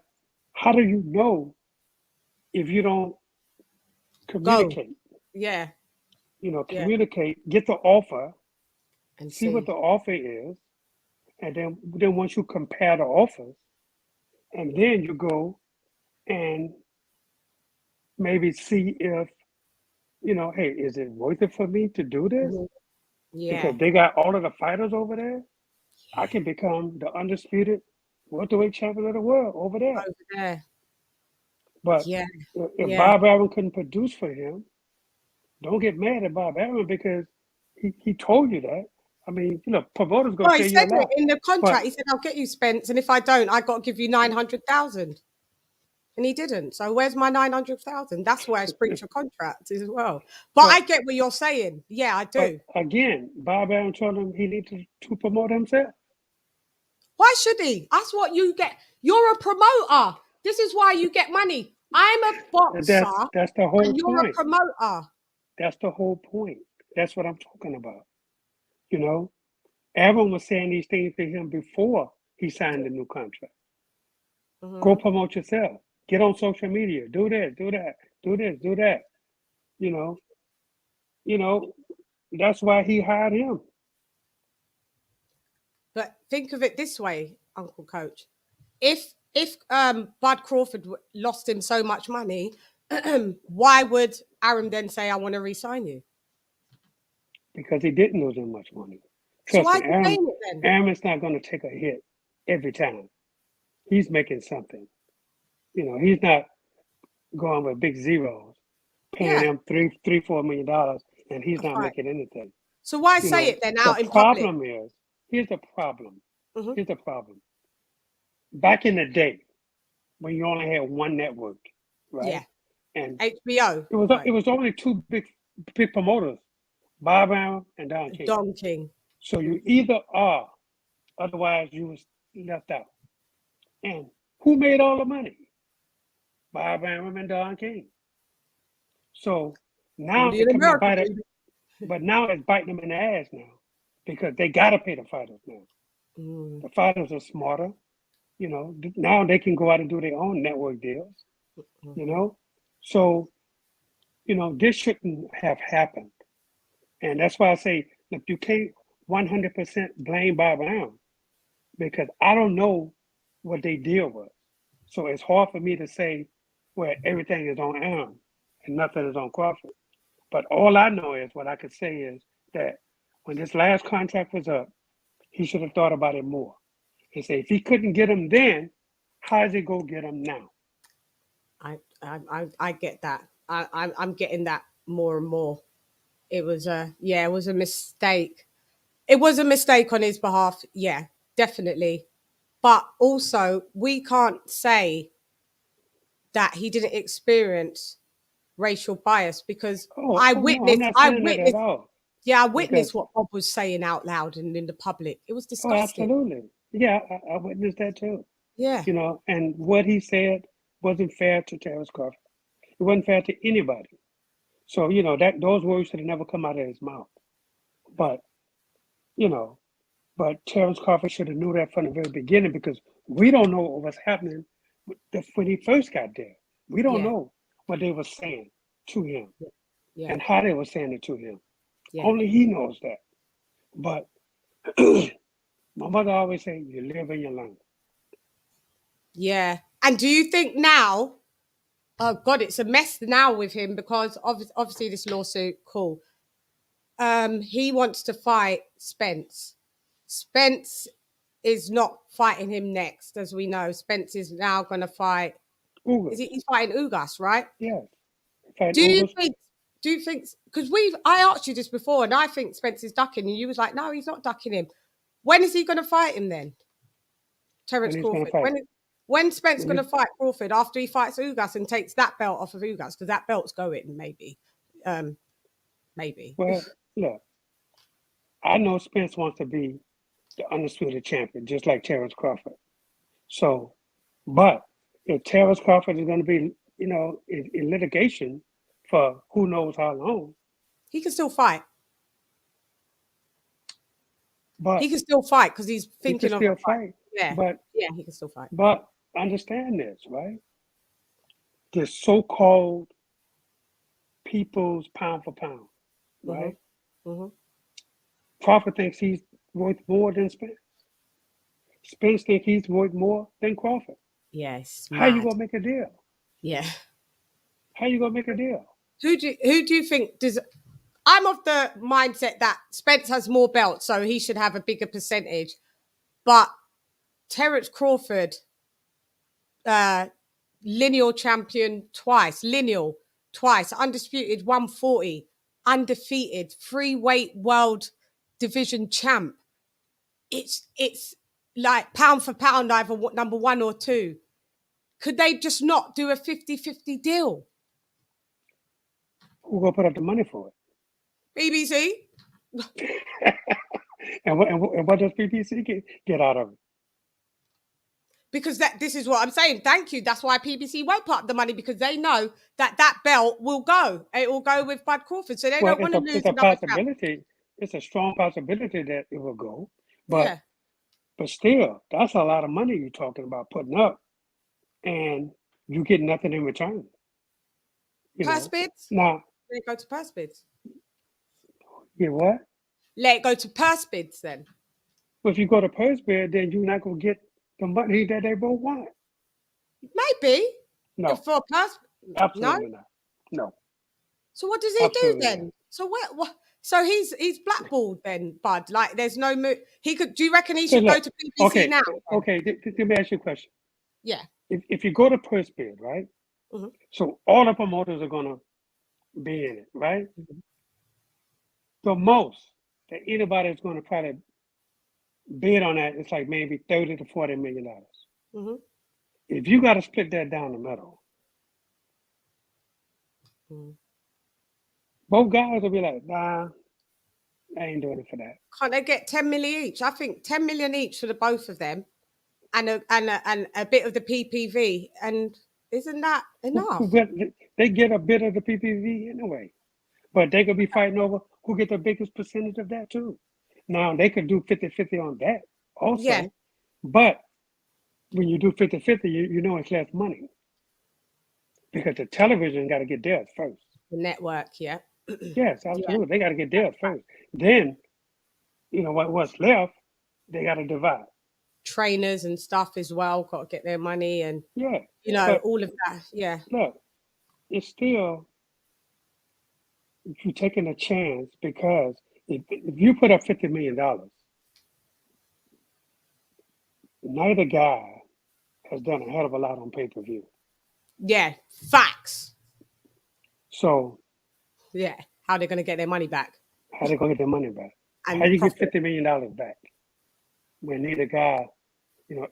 how do you know if you don't communicate? Yeah. Communicate, get the offer, And see what see. the offer is, and then once you compare the offers, and then you go and maybe see if, hey, is it worth it for me to do this? Yeah. Because they got all of the fighters over there. I can become the undisputed welterweight champion of the world over there. Over there. But Yeah. if Yeah. Bob Arum couldn't produce for him, don't get mad at Bob Arum because he told you that. I mean, promoters gonna Well, he pay you a said it lot, in the but contract. He said, "I'll get you, Spence, and if I don't, I got to give you 900,000." And he didn't. So where's my 900,000? That's where it's breach of contract as well. But I but get what you're saying. Yeah, I but do. again, Bob Arum told him he needs to promote himself. Why should he? That's what you get. You're a promoter. This is why you get money. I'm a boxer, That's the whole and you're a point. promoter. That's the whole point. That's what I'm talking about. Arum was saying these things to him before he signed the new contract. Go promote yourself. Get on social media. Do this, do that, do this, do that. You know, that's why he hired him. But think of it this way, Uncle Coach. If Bud Crawford lost him so much money, why would Arum then say, "I want to re-sign you"? Because he didn't lose him much money. So Trust why me, is he saying it then? Arum is not going to take a hit every time. He's making something. He's not going with big zeros, paying Yeah, them $4 million, and he's that's not right. making anything. So why say it then The out in public? problem is, here's the problem. Mm-hmm. Here's the problem. Back in the day, when you only had one network, right? Yeah. And HBO. it was only two big promoters, Bob Arum and Don King. Don King. So you either are, otherwise you was left out. And who made all the money? Bob Arum and Don King. So now Only it's in coming to America, bite it, baby. but now it's biting them in the ass now because they got to pay the fighters now. The fighters are smarter. Now they can go out and do their own network deals. So this shouldn't have happened, and that's why I say, look, you can't 100% blame Bob Arum because I don't know what they deal with. So it's hard for me to say, well, everything is on Arum and nothing is on Crawford. But all I know is what I could say is that when this last contract was up, he should have thought about it more and say, if he couldn't get him then, how does he go get him now? I get that. I'm getting that more and more. It was a mistake. It was a mistake on his behalf. Yeah, definitely. But also, we can't say that he didn't experience racial bias because No, I'm not saying that at all. Yeah, I witnessed Because, what Bob was saying out loud and in the public. It was oh, disgusting. absolutely. Yeah, I witnessed that too. Yeah. And what he said wasn't fair to Terence Crawford. It wasn't fair to anybody. So, that those words should have never come out of his mouth. But, Terence Crawford should have knew that from the very beginning because we don't know what was happening when he first got there. We don't know what they were saying to him and how they were saying it to him. Yeah. Only he knows that. But my mother always said, you live and you learn. Yeah. And do you think now, oh God, it's a mess now with him because obviously this lawsuit, cool. He wants to fight Spence. Spence is not fighting him next, as we know. Spence is now going to fight. Ugas. He's fighting Ugas, right? Yeah. Do you think? Because I asked you this before, and I think Spence is ducking, and you was like, no, he's not ducking him. When is he going to fight him then? Terence Crawford. When Spence going to fight Crawford after he fights Ugas and takes that belt off of Ugas because that belt's going maybe. Maybe. Well, look, I know Spence wants to be the undisputed champion, just like Terence Crawford. So, but if Terence Crawford is going to be, in litigation for who knows how long, he can still fight. But he can still fight because he's thinking of a fight. Yeah. But yeah, he can still fight. But understand this, right? the so-called people's pound for pound, right? Crawford thinks he's worth more than Spence. Spence thinks he's worth more than Crawford. Yes. How you gonna make a deal? Yeah. How you gonna make a deal? Who do you think does? I'm of the mindset that Spence has more belts, so he should have a bigger percentage. But Terence Crawford, lineal champion twice, undisputed 140, undefeated, free weight world division champ. It's like pound for pound, either number 1 or 2. Could they just not do a 50-50 deal? Who gonna put up the money for it? BBC. and what does BBC get out of it? Because this is what I'm saying. Thank you. That's why PBC won't put up the money, because they know that belt will go. It will go with Bud Crawford, so they don't want to lose It's a another possibility. Champ. It's a strong possibility that it will go, but yeah. But still, that's a lot of money you're talking about putting up, and you get nothing in return. Purse bids? Now, let it go to purse bids. Yeah, what? Let it go to purse bids then. Well, if you go to purse bid, then you're not gonna get the money that they both want. Maybe. No. For purse, absolutely not. No. So what does he do then? Not. So what? So he's blackballed then, Bud. Like there's no move. He could. Do you reckon he should go to PBC now? Okay. Let me ask you a question. Yeah. If you go to purse bid, right? Mm-hmm. So all the promoters are gonna be in it, right? Mm-hmm. The most that anybody's going to try to bid on that is like maybe $30 to $40 million. Mm-hmm. If you got to split that down the middle, both guys will be like, nah, I ain't doing it for that. Can't they get 10 million each? I think 10 million each for the both of them, and a bit of the PPV. And isn't that enough? They get a bit of the PPV anyway, but they could be fighting over who get the biggest percentage of that too. Now they could do 50-50 on that also. Yeah. But when you do 50-50, you know it's less money. Because the television got to get theirs first. The network, yeah. Yes, absolutely. Yeah. They got to get theirs first. Then, what's left, they got to divide. Trainers and stuff as well got to get their money, and all of that. Yeah. Look, it's still, you're taking a chance, because if you put up $50 million, neither guy has done a hell of a lot on pay-per-view. Yeah, facts. So, yeah, how are they going to get their money back? How they going to get their money back? And how you get $50 million back when neither guy,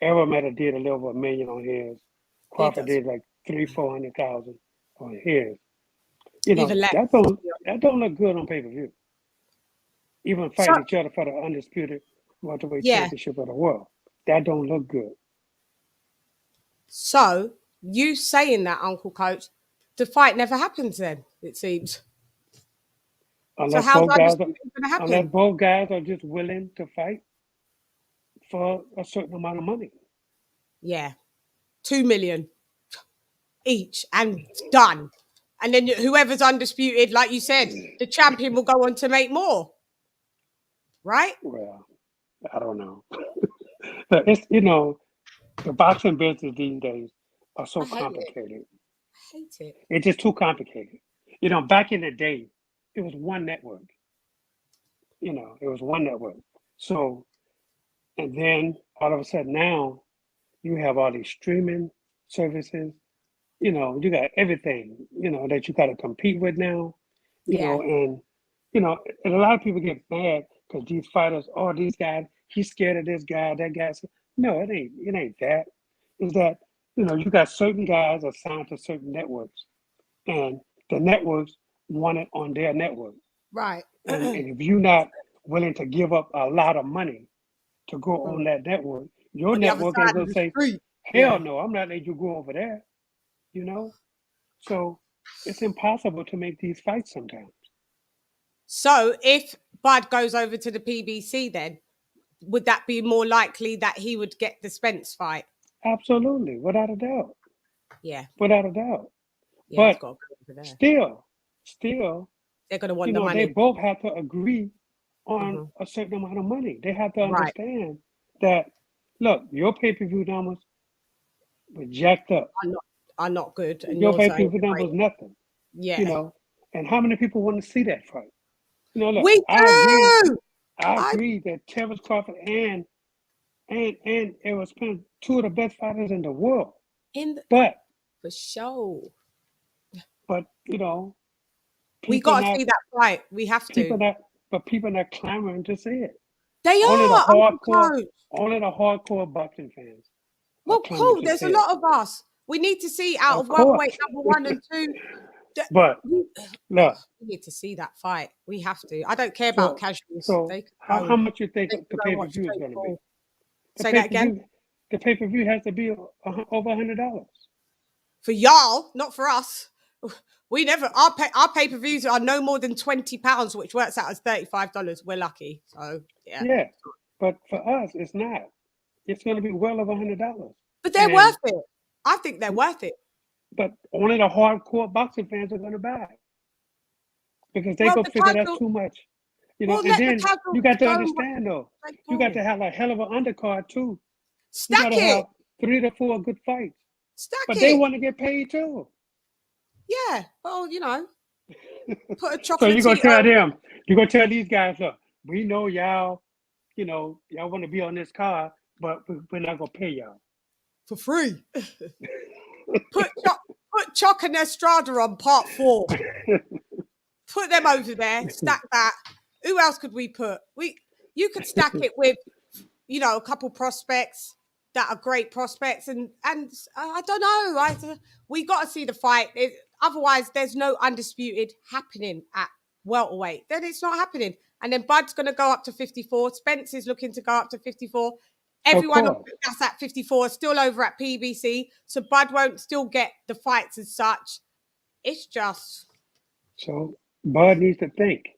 Arameta did a little over $1 million on his. Crawford did like $300,000-$400,000 on his. That don't look good on pay-per-view. Even fighting each other for the undisputed welterweight championship of the world. That don't look good. So, you saying that, Uncle Coach, the fight never happens then, it seems. Unless so how's that going to happen? Unless both guys are just willing to fight for a certain amount of money. Yeah. 2 million each and done. And then whoever's undisputed, like you said, the champion will go on to make more. Right? Well, I don't know. But it's, the boxing business these days are so complicated. I hate it. It's just too complicated. Back in the day, it was one network. It was one network. So, and then all of a sudden now, you have all these streaming services. You got everything, that you got to compete with now. And a lot of people get mad because these fighters, these guys, he's scared of this guy, that guy. No, it ain't that. It's that, you got certain guys assigned to certain networks, and the networks want it on their network. Right. And if you're not willing to give up a lot of money to go on that network, your network is going to say, hell no, I'm not letting you go over there. So it's impossible to make these fights sometimes. So if Bud goes over to the PBC, then would that be more likely that he would get the Spence fight? Absolutely, without a doubt. Yeah. Without a doubt. Yeah, it's But got to go over there. still, They're going to want the money. they both have to agree on Mm-hmm. a certain amount of money. They have to Right. understand that, look, your pay-per-view numbers were jacked up. Are not good, and Your yours are pay-per-view great. numbers nothing. Yeah. And how many people want to see that fight? Look, We I do. agree that Terence Crawford and Errol Spence, two of the best fighters in the world. But for sure. But We got to see that fight. We have to. People not clamoring to see it. They Only the are. hardcore boxing fans. Well, cool. There's a lot of us. We need to see out of welterweight number 1 and 2. But look, we need to see that fight. We have to. I don't care about casuals. So how much you think the pay-per-view is going to be? Say that again. The pay-per-view has to be over $100 for y'all, not for us. We never. Our pay-per-views are no more than £20, which works out as $35. We're lucky. So yeah. Yeah, but for us, it's not. It's going to be well over $100. But they're worth it. I think they're worth it. But only the hardcore boxing fans are going to buy it because they go figure that's too much. And then you got to understand though, you got to have a hell of an undercard too. Stack you got to have 3 to 4 good fights. But they want to get paid too. Yeah, well, put a chocolate. So you're gonna tell them, you're gonna tell these guys, look, we know y'all, y'all want to be on this card, but we're not gonna pay y'all for free. Put Choc and Estrada on part 4. Put them over there. Stack that. Who else could we put? You could stack it with, a couple prospects that are great prospects, and I don't know. We got to see the fight. Otherwise, there's no undisputed happening at welterweight. Then it's not happening. And then Bud's going to go up to 54. Spence is looking to go up to 54. Everyone that's at 54 is still over at PBC. So Bud won't still get the fights as such. It's just. So Bud needs to think.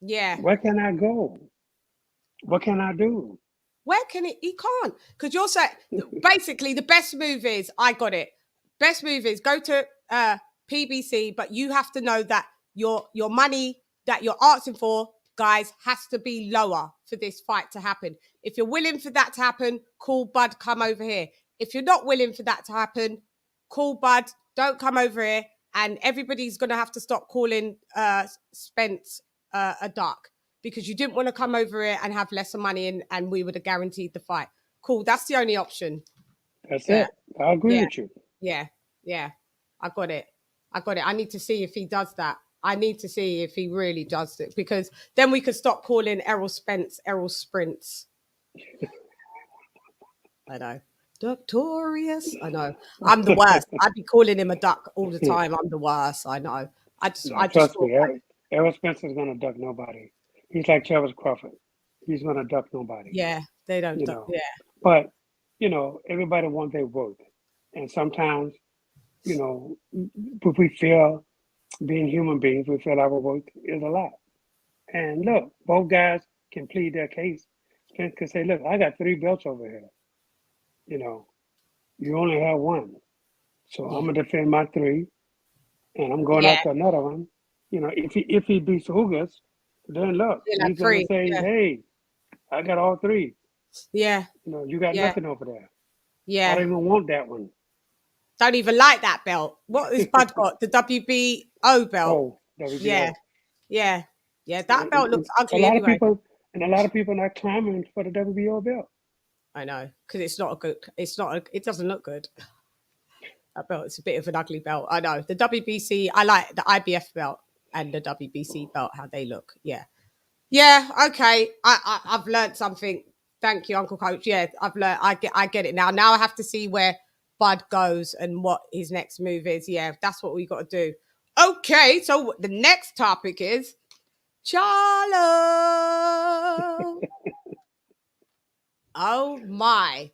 Yeah. Where can I go? What can I do? Where can it? He can't. Because you're saying, basically, the best move is, I got it. Best move is go to PBC, but you have to know that your money that you're asking for, guys, has to be lower for this fight to happen. If you're willing for that to happen, cool, Bud, come over here. If you're not willing for that to happen, cool, Bud, don't come over here. And everybody's going to have to stop calling Spence a duck because you didn't want to come over here and have lesser money and we would have guaranteed the fight. Cool, that's the only option. That's it. I agree with you. Yeah. I got it. I need to see if he does that. I need to see if he really does it because then we could stop calling Errol Spence Errol Sprints. I know. Ductorious. I know. I'm the worst. I'd be calling him a duck all the time. I'm the worst. I know. Trust me. Errol Spence is going to duck nobody. He's like Terence Crawford. He's going to duck nobody. Yeah, they don't duck. Yeah. But, everybody wants their worth. And sometimes, we feel, being human beings, we feel our worth is a lot. And look, both guys can plead their case. Spence can say, look, I got 3 belts over here. You only have 1. So I'm going to defend my 3. And I'm going after another one. If he beats Hugas, then look, he's going to say, hey, I got all 3. Yeah. You got nothing over there. Yeah. I don't even want that one. Don't even like that belt. What has Bud got? The WBO belt. Oh, WBO. Yeah. That belt looks ugly a lot of people are not clamoring for the WBO belt. I know, because it doesn't look good. That belt is a bit of an ugly belt. I know. The WBC, I like the IBF belt and the WBC belt, how they look. Yeah. Yeah, okay. I've learned something. Thank you, Uncle Coach. Yeah, I've learned. I get it now. Now I have to see where Bud goes and what his next move is. Yeah, that's what we got to do. Okay, so the next topic is Charlo. Oh my.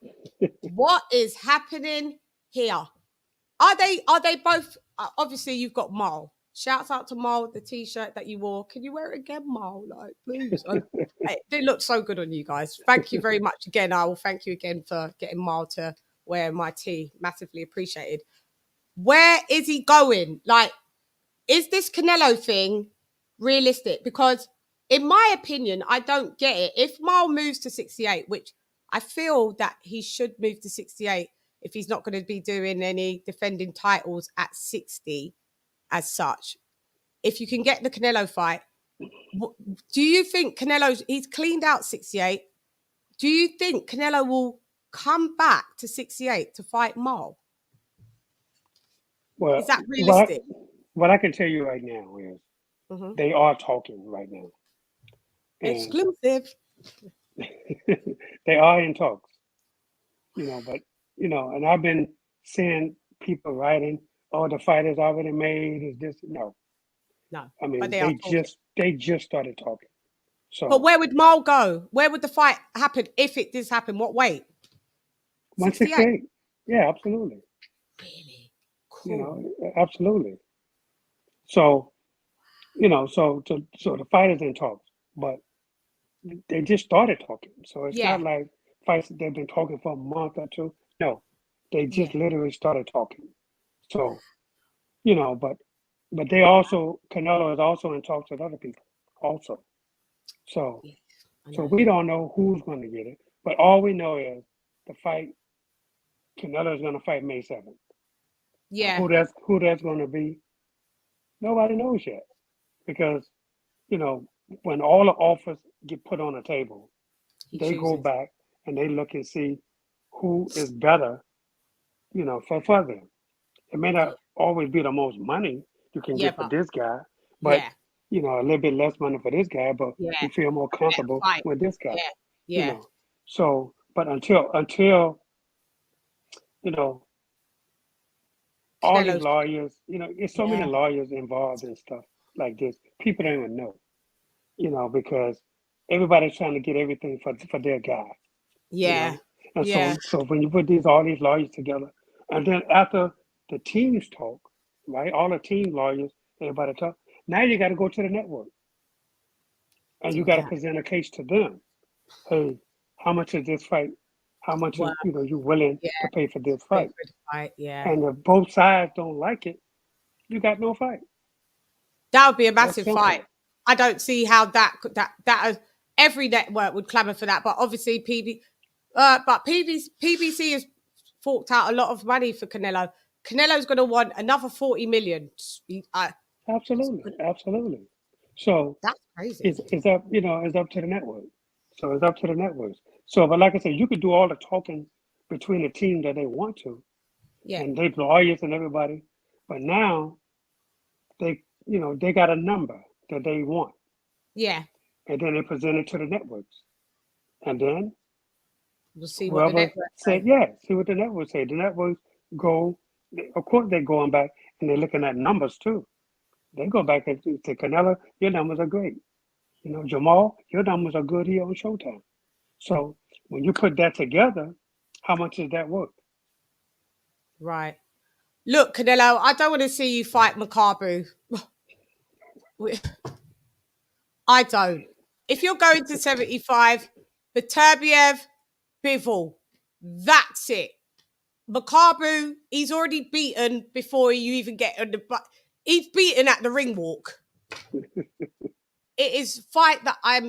What is happening here? Are they both obviously you've got Mal. Shouts out to Mal, the t-shirt that you wore. Can you wear it again, Mal? Like, please. It looks so good on you guys. Thank you very much again. I will thank you again for getting Mal to wear my tee. Massively appreciated. Where is he going? Like, is this Canelo thing realistic? Because in my opinion, I don't get it. If Mal moves to 68, which I feel that he should move to 68 if he's not going to be doing any defending titles at 60 as such. If you can get the Canelo fight, do you think he's cleaned out 68? Do you think Canelo will come back to 68 to fight Mal? Well, is that realistic? What I can tell you right now is they are talking right now. Exclusive. They are in talks, but, and I've been seeing people writing, oh, the fight is already made, is this, no. I mean, they just started talking. So, but where would Mal go? Where would the fight happen if it does happen? What weight? 168. Yeah, absolutely. Really? Cool. Absolutely. So, so the fight is in talks, but they just started talking. So it's not like fights that they've been talking for a month or two. No, they just literally started talking. So, but they also, Canelo is also in talks with other people also. So, so we don't know who's going to get it, but all we know is the fight, Canelo is going to fight May 7th. Yeah. Who that's going to be, nobody knows yet. Because, when all the offers get put on the table, they go back and they look and see who is better, for them. It may not always be the most money you can get for this guy, but, a little bit less money for this guy, but you feel more comfortable with this guy. So, but until all these lawyers, there's so many lawyers involved in stuff like this. People don't even know, because everybody's trying to get everything for their guy. Yeah. And so when you put all these lawyers together, and then after the teams talk, right? All the team lawyers, everybody talk. Now you got to go to the network, and you got to present a case to them. Hey, how much is this fight? How much is you willing to pay for this fight? And if both sides don't like it, you got no fight. That would be a massive fight. I don't see how that every network would clamour for that, but obviously PBC has forked out a lot of money for Canelo. Canelo's going to want another 40 million. Absolutely. So that's crazy. It's up, it's up to the network. So it's up to the networks. So, but like I said, you could do all the talking between the team that they want to, and they lawyers and everybody. But now they got a number that they want. Yeah. And then they present it to the networks, and then we'll see what the networks say. See what the networks say. The networks go, of course, they're going back and they're looking at numbers too. They go back and say, Canelo, your numbers are great. Jamal, your numbers are good here on Showtime. So when you put that together, how much is that worth? Right. Look, Canelo, I don't want to see you fight Makabu. I don't. If you're going to 75, Beterbiev, Bivol, that's it. Makabu, he's already beaten before you even get on the he's beaten at the ring walk. It is a fight that I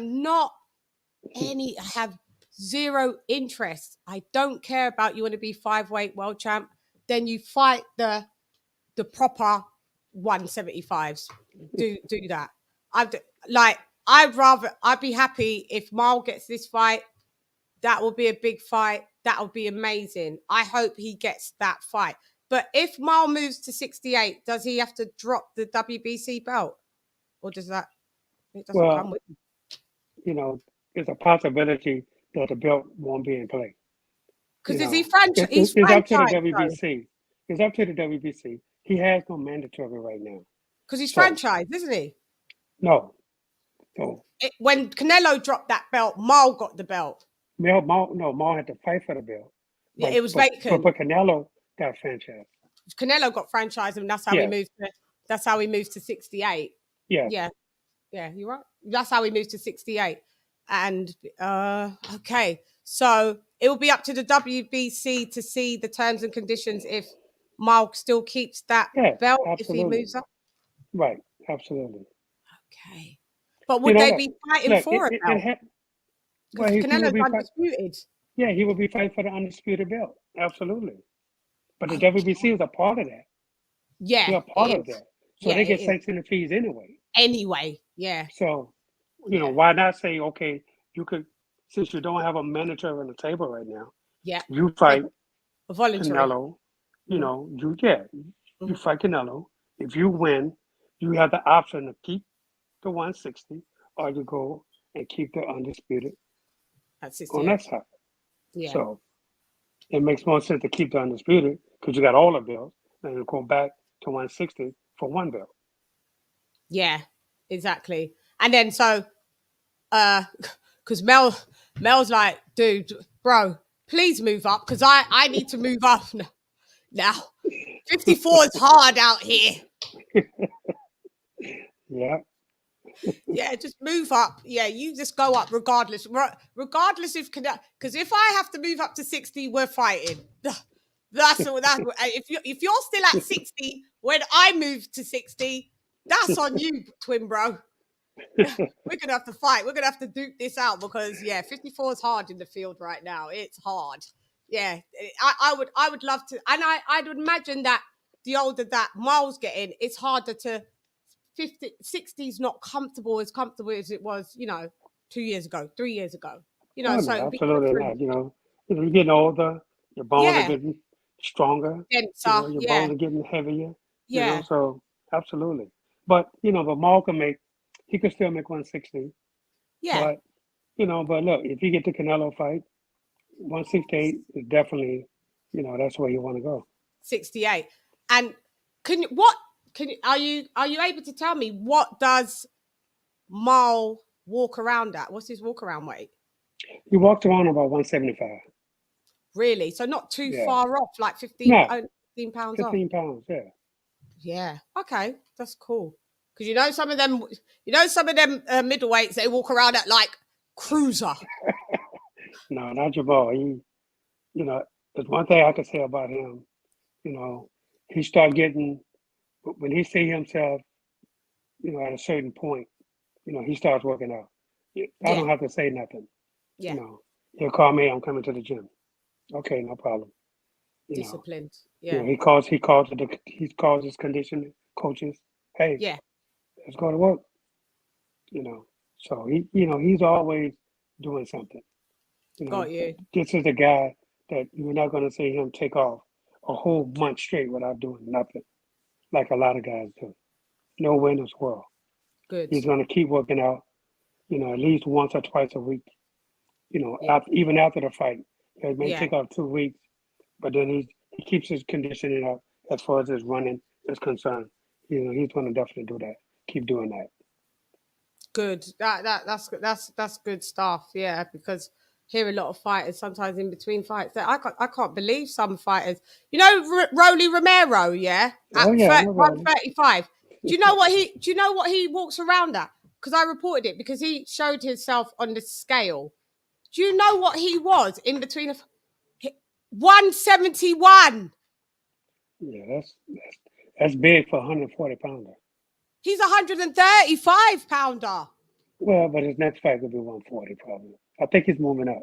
have zero interest. I don't care about. You want to be 5-weight world champ, then you fight the proper 175s. Do that. I'd be happy if Mal gets this fight. That will be a big fight. That will be amazing. I hope he gets that fight. But if Mal moves to 68, does he have to drop the WBC belt? Or does that, it doesn't come with him? There's a possibility that the belt won't be in play. Because is he franchised? It's up to the WBC. It's up to the WBC. He has no mandatory right now. Because he's franchised, isn't he? No. When Canelo dropped that belt, Mal got the belt. Mal had to fight for the belt. But, it was vacant. But Canelo got franchised. Canelo got franchised, and that's how he moved. That's how he moved to 68. Yeah. You're right. That's how he moved to 68. And okay, so it will be up to the WBC to see the terms and conditions if Mal still keeps that belt if he moves up? Right, absolutely. Okay. But would they be fighting for a belt? Well, Because Canelo's undisputed. Yeah, he would be fighting for the undisputed belt. Absolutely. But the Okay. WBC is a part of that. Yeah. They're a part of that. So Yeah, they get sanction and fees anyway. Anyway, yeah. So, why not say, okay, you could, since you don't have a manager on the table right now, you fight Canelo, you fight Canelo. If you win, you have the option to keep the 160 or you go and keep the undisputed on that side. Yeah. So it makes more sense to keep the undisputed because you got all the belts than to go back to 160 for one belt. Yeah, exactly. And then so because Mel's like, dude, bro, please move up because I need to move up now. 54 is hard out here. Yeah. Yeah, just move up. Yeah, you just go up regardless. Regardless if because if I have to move up to 60, we're fighting. That's if you're still at 60 when I move to 60, that's on you, twin bro. We're gonna have to fight. We're gonna have to duke this out because 54 is hard in the field right now. It's hard. Yeah, I would love to, and I'd imagine that the older that Miles getting, it's harder to 60 is not as comfortable as it was, 2 years ago, 3 years ago. No, absolutely not. You're getting older, your bones are getting stronger, denser, your bones are getting heavier. Yeah. So absolutely. But but Maul he could still make 160. Yeah. But look, if you get the Canelo fight, 168 is definitely, that's where you want to go. 68. And are you able to tell me what does Mal walk around at? What's his walk around weight? He walked around about 175. Really? So not too far off, like 15 pounds 15 off. pounds, yeah. Yeah. Okay. That's cool. Because some of them middleweights, they walk around at like cruiser. No, not Jabal. There's one thing I can say about him. He start getting, when he see himself, at a certain point, he starts working out. I don't have to say nothing. Yeah. He'll call me, I'm coming to the gym. Okay, no problem. Disciplined. Yeah. He calls his conditioning coaches. Hey, let's go to work. So he's always doing something. Got you. This is the guy that you're not going to see him take off a whole month straight without doing nothing, like a lot of guys do. Nowhere in this world. Good. He's going to keep working out, at least once or twice a week. Even after the fight, it may take off 2 weeks, but then he keeps his conditioning up as far as his running is concerned. He's going to definitely do that. Keep doing that. Good. That's good stuff. Yeah, because hear a lot of fighters sometimes in between fights that I can't believe some fighters. Rolly Romero, at 135. Do you know what he walks around at? Because I reported it because he showed himself on the scale. Do you know what he was in between 171? Yeah, that's big for a 140 pounder. He's a 135 pounder. Well, but his next fight will be 140 probably. I think he's moving up.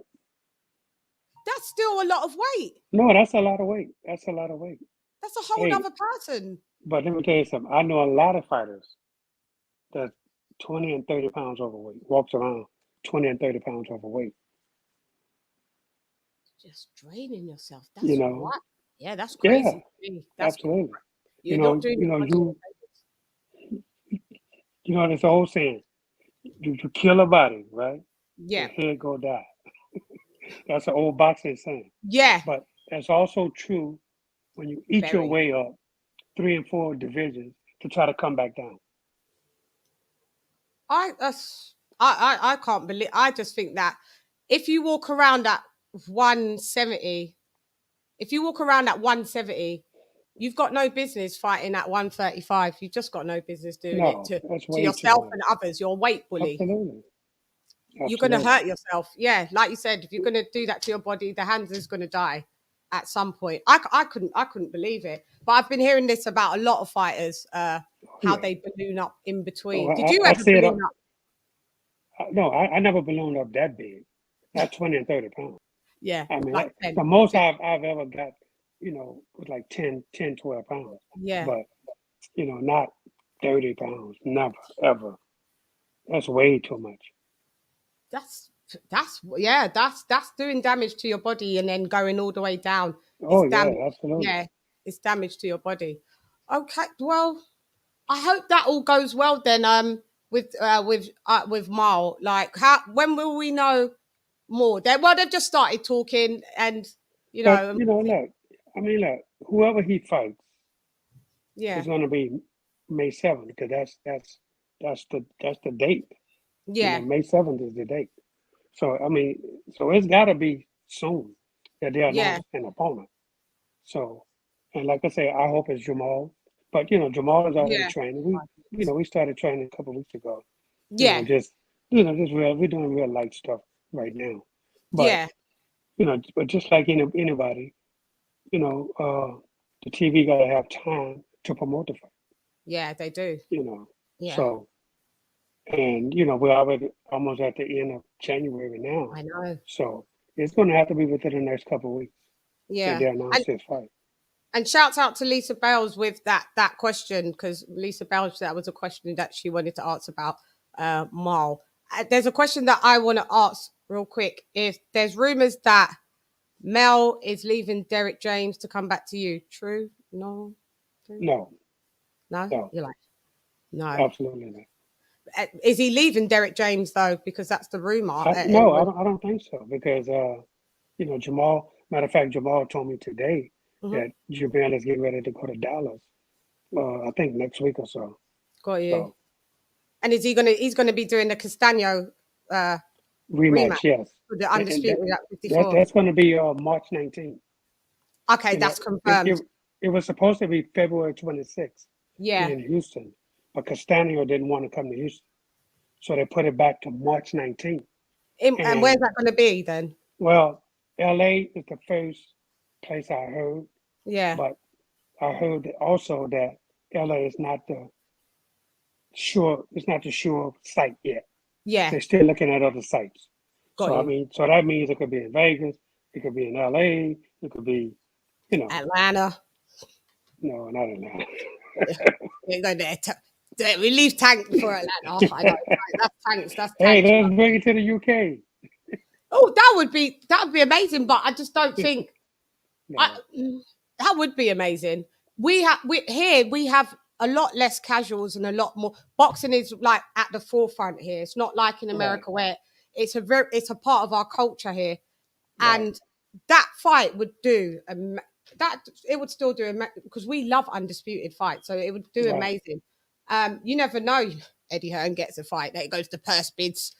That's still a lot of weight. No, that's a lot of weight. That's a lot of weight. That's a whole other person. But let me tell you something. I know a lot of fighters that's 20 and 30 pounds overweight, walks around 20 and 30 pounds overweight. Just draining yourself. That's what? Yeah, that's crazy. Yeah, that's absolutely. You're not doing this old saying, you kill a body, right? Yeah. Your head go die. That's an old boxing saying. Yeah. But that's also true when you eat your way up 3 and 4 divisions to try to come back down. I can't believe. I just think that if you walk around at 170, you've got no business fighting at 135. You've just got no business doing it to yourself and others. You're a weight bully. Absolutely. You're going to hurt yourself. Yeah, like you said, if you're going to do that to your body, the hands is going to die. at some point. I couldn't believe it. But I've been hearing this about a lot of fighters, how they balloon up in between. Did you ever balloon up? No, I never ballooned up that big. Not 20 and 30 pounds. Yeah. I mean, like 10. the most I've ever got, was like 10, 12 pounds. Yeah. But, not 30 pounds. Never, ever. That's way too much. That's doing damage to your body and then going all the way down. Oh, yeah, absolutely. Yeah, it's damage to your body. Okay, well, I hope that all goes well then. With Mal, like, when will we know more? They've just started talking, and But look, whoever he fights, yeah, is going to be May 7th, because that's the date. Yeah, May 7th is the date. So it's got to be soon that they announce an opponent. So, and like I say, I hope it's Jamal. But Jamal is already training. We started training a couple of weeks ago. Yeah. We're doing real light stuff right now. But but just like anybody, the TV got to have time to promote the fight. Yeah, they do. Yeah. So, and we're already almost at the end of January now. I know. So it's going to have to be within the next couple of weeks. Yeah. That they announce this fight. And shouts out to Lisa Bales with that question, because Lisa Bales, that was a question that she wanted to ask about Mal. There's a question that I want to ask real quick. If there's rumors that Mel is leaving Derek James to come back to you, true? No. True? No. You're like, no, absolutely not. Is he leaving Derek James though? Because that's the rumor. No, I don't think so. Because Jamal. Matter of fact, Jamal told me today that Jamel is getting ready to go to Dallas. I think next week or so. Got you. So, and is he's gonna be doing the Castano rematch? Yes. For the undisputed at 54. That's going to be March 19th. Okay, that's confirmed. It was supposed to be February 26th. Yeah. In Houston, but Castano didn't want to come to Houston, so they put it back to March 19th. And where's that going to be then? Well, LA is the first place I heard. Yeah. But I heard also that LA is not the sure site yet. Yeah. They're still looking at other sites. Got you. So that means it could be in Vegas, it could be in LA, it could be, Atlanta. No, not Atlanta. We go there. We leave Tank for Atlanta. I know. That's Tanks. That's Tanks. Hey, let's bring it to the UK. Oh, that would be amazing. But I just don't think that would be amazing. We have a lot less casuals and a lot more. Boxing is like at the forefront here. It's not like in America where it's a part of our culture here, and that fight would do it would still do because we love undisputed fights, so it would do amazing. You never know. Eddie Hearn gets a fight. There it goes to purse bids.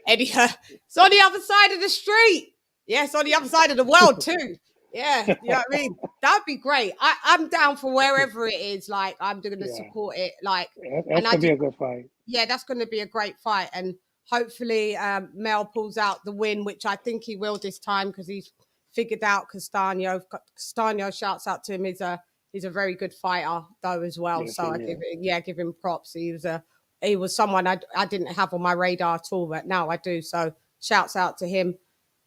Eddie Hearn. It's on the other side of the street. Yes, on the other side of the world too. Yeah, you know what I mean? That'd be great. I'm down for wherever it is. Like, I'm going to support it. Like, that's going to be a good fight. Yeah, that's going to be a great fight. And hopefully Mel pulls out the win, which I think he will this time because he's figured out Castano. Castano, shouts out to him. He's a very good fighter though as well. Yes, so I give him props. He was someone I didn't have on my radar at all, but now I do. So shouts out to him.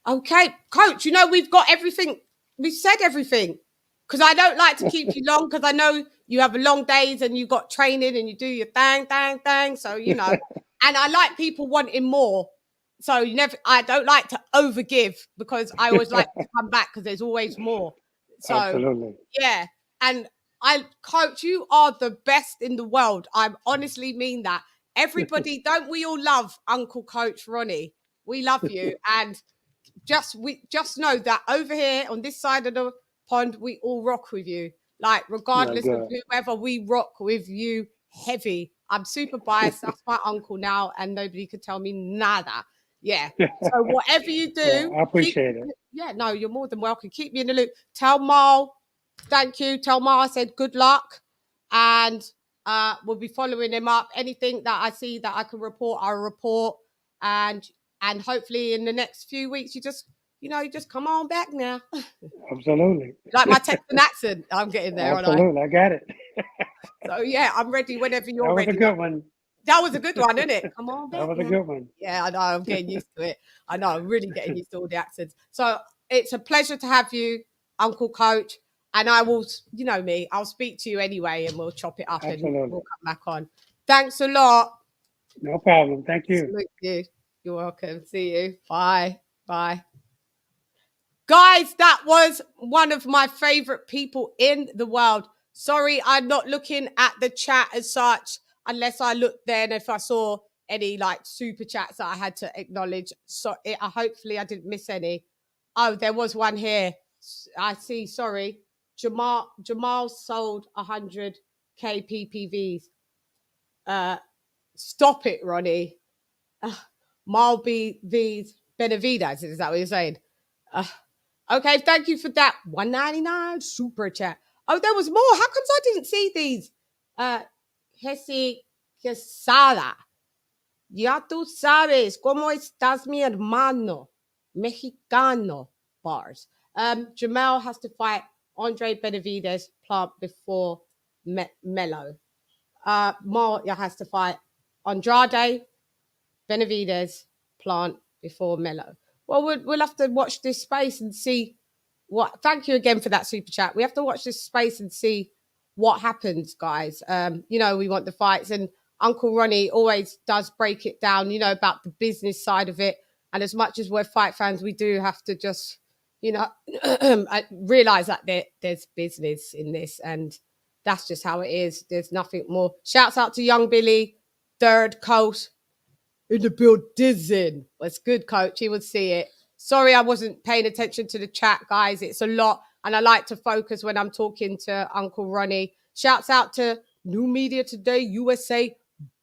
Okay, coach, we've got everything. We've said everything because I don't like to keep you long because I know you have long days and you got training and you do your thing. So, and I like people wanting more. So I don't like to overgive because I always like to come back because there's always more. So, absolutely. Yeah. And coach, you are the best in the world. I honestly mean that. Everybody, don't we all love Uncle Coach Ronnie? We love you. And just know that over here on this side of the pond, we all rock with you. Like, regardless of whoever, we rock with you heavy. I'm super biased. That's my uncle now, and nobody could tell me nada. Yeah. So whatever you do, I appreciate it. Yeah, no, you're more than welcome. Keep me in the loop. Tell Mal, thank you. Tell Mal I said good luck, and we'll be following him up. Anything that I see that I can report, I'll report, and hopefully in the next few weeks, you just you just come on back now. Absolutely. Like my Texan accent, I'm getting there, Absolutely, I got it. So yeah, I'm ready whenever you're ready. That was a good one. That was a good one, isn't it? Come on back. That was a good one. Yeah, I know. I'm getting used to it. I know. I'm really getting used to all the accents. So it's a pleasure to have you, Uncle Coach. And I will, you know me, I'll speak to you anyway and we'll chop it up. Absolutely. And we'll come back on. Thanks a lot. No problem. Thank you. Salute you. You're welcome. See you. Bye. Bye. Guys, that was one of my favorite people in the world. Sorry, I'm not looking at the chat as such, unless I looked then if I saw any like super chats that I had to acknowledge. So hopefully I didn't miss any. Oh, there was one here. I see. Sorry. Jamal sold 100k PPVs. Stop it, Ronnie. Malbv's Benavides. Is that what you're saying? Okay, thank you for that. 199 super chat. Oh, there was more. How comes I didn't see these? Jesse Quesada. Ya tú sabes cómo estás, mi hermano. Mexicano. Bars. Jamel has to fight Andre Benavides Plant before Melo. Moya has to fight Andrade Benavides Plant before Melo. Well, we'll have to watch this space and see what. Thank you again for that super chat. We have to watch this space and see what happens, guys. We want the fights, and Uncle Ronnie always does break it down, about the business side of it. And as much as we're fight fans, we do have to just, realize that there's business in this, and that's just how it is. There's nothing more. Shouts out to Young Billy, Third Coast. In the building. That's good, Coach. He would see it. Sorry, I wasn't paying attention to the chat, guys. It's a lot, and I like to focus when I'm talking to Uncle Ronnie. Shouts out to New Media Today, USA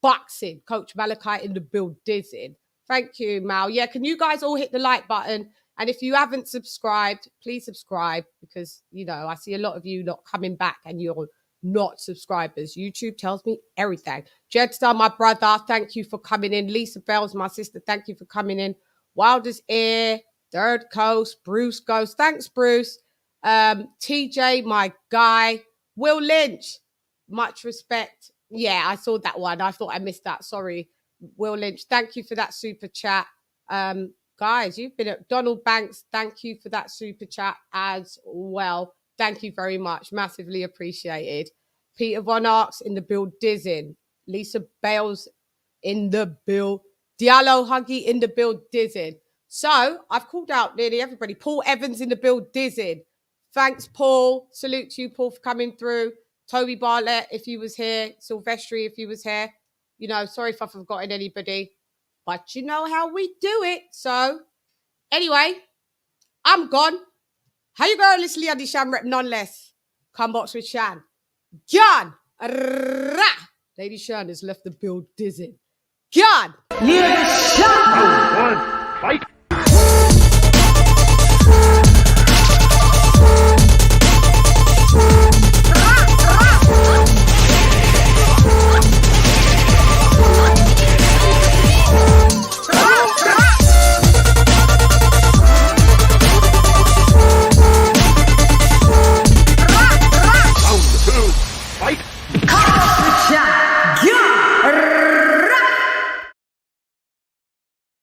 Boxing, Coach Malachi in the building. Thank you, Mal. Yeah, can you guys all hit the like button? And if you haven't subscribed, please subscribe, because, I see a lot of you not coming back and you're not subscribers. YouTube tells me everything. Jedstar, my brother, thank you for coming in. Lisa Bells, my sister, thank you for coming in. Wildest Air, Third Coast, Bruce Ghost, thanks, Bruce. TJ, my guy. Will Lynch, much respect. Yeah, I saw that one. I thought I missed that. Sorry, Will Lynch. Thank you for that super chat. Guys, you've been at Donald Banks. Thank you for that super chat as well. Thank you very much. Massively appreciated. Peter Von Arx in the build, Dizzin. Lisa Bales in the build. Diallo Huggy in the build, Dizzin. So I've called out nearly everybody. Paul Evans in the build, Dizzin. Thanks, Paul. Salute to you, Paul, for coming through. Toby Bartlett, if you was here. Silvestri, if you was here. Sorry if I've forgotten anybody. But you know how we do it. So anyway, I'm gone. How you going, this LadyChann rep nonetheless? Come box with Chann. John! LadyChann has left the build dizzy. John! LadyChann! Fight!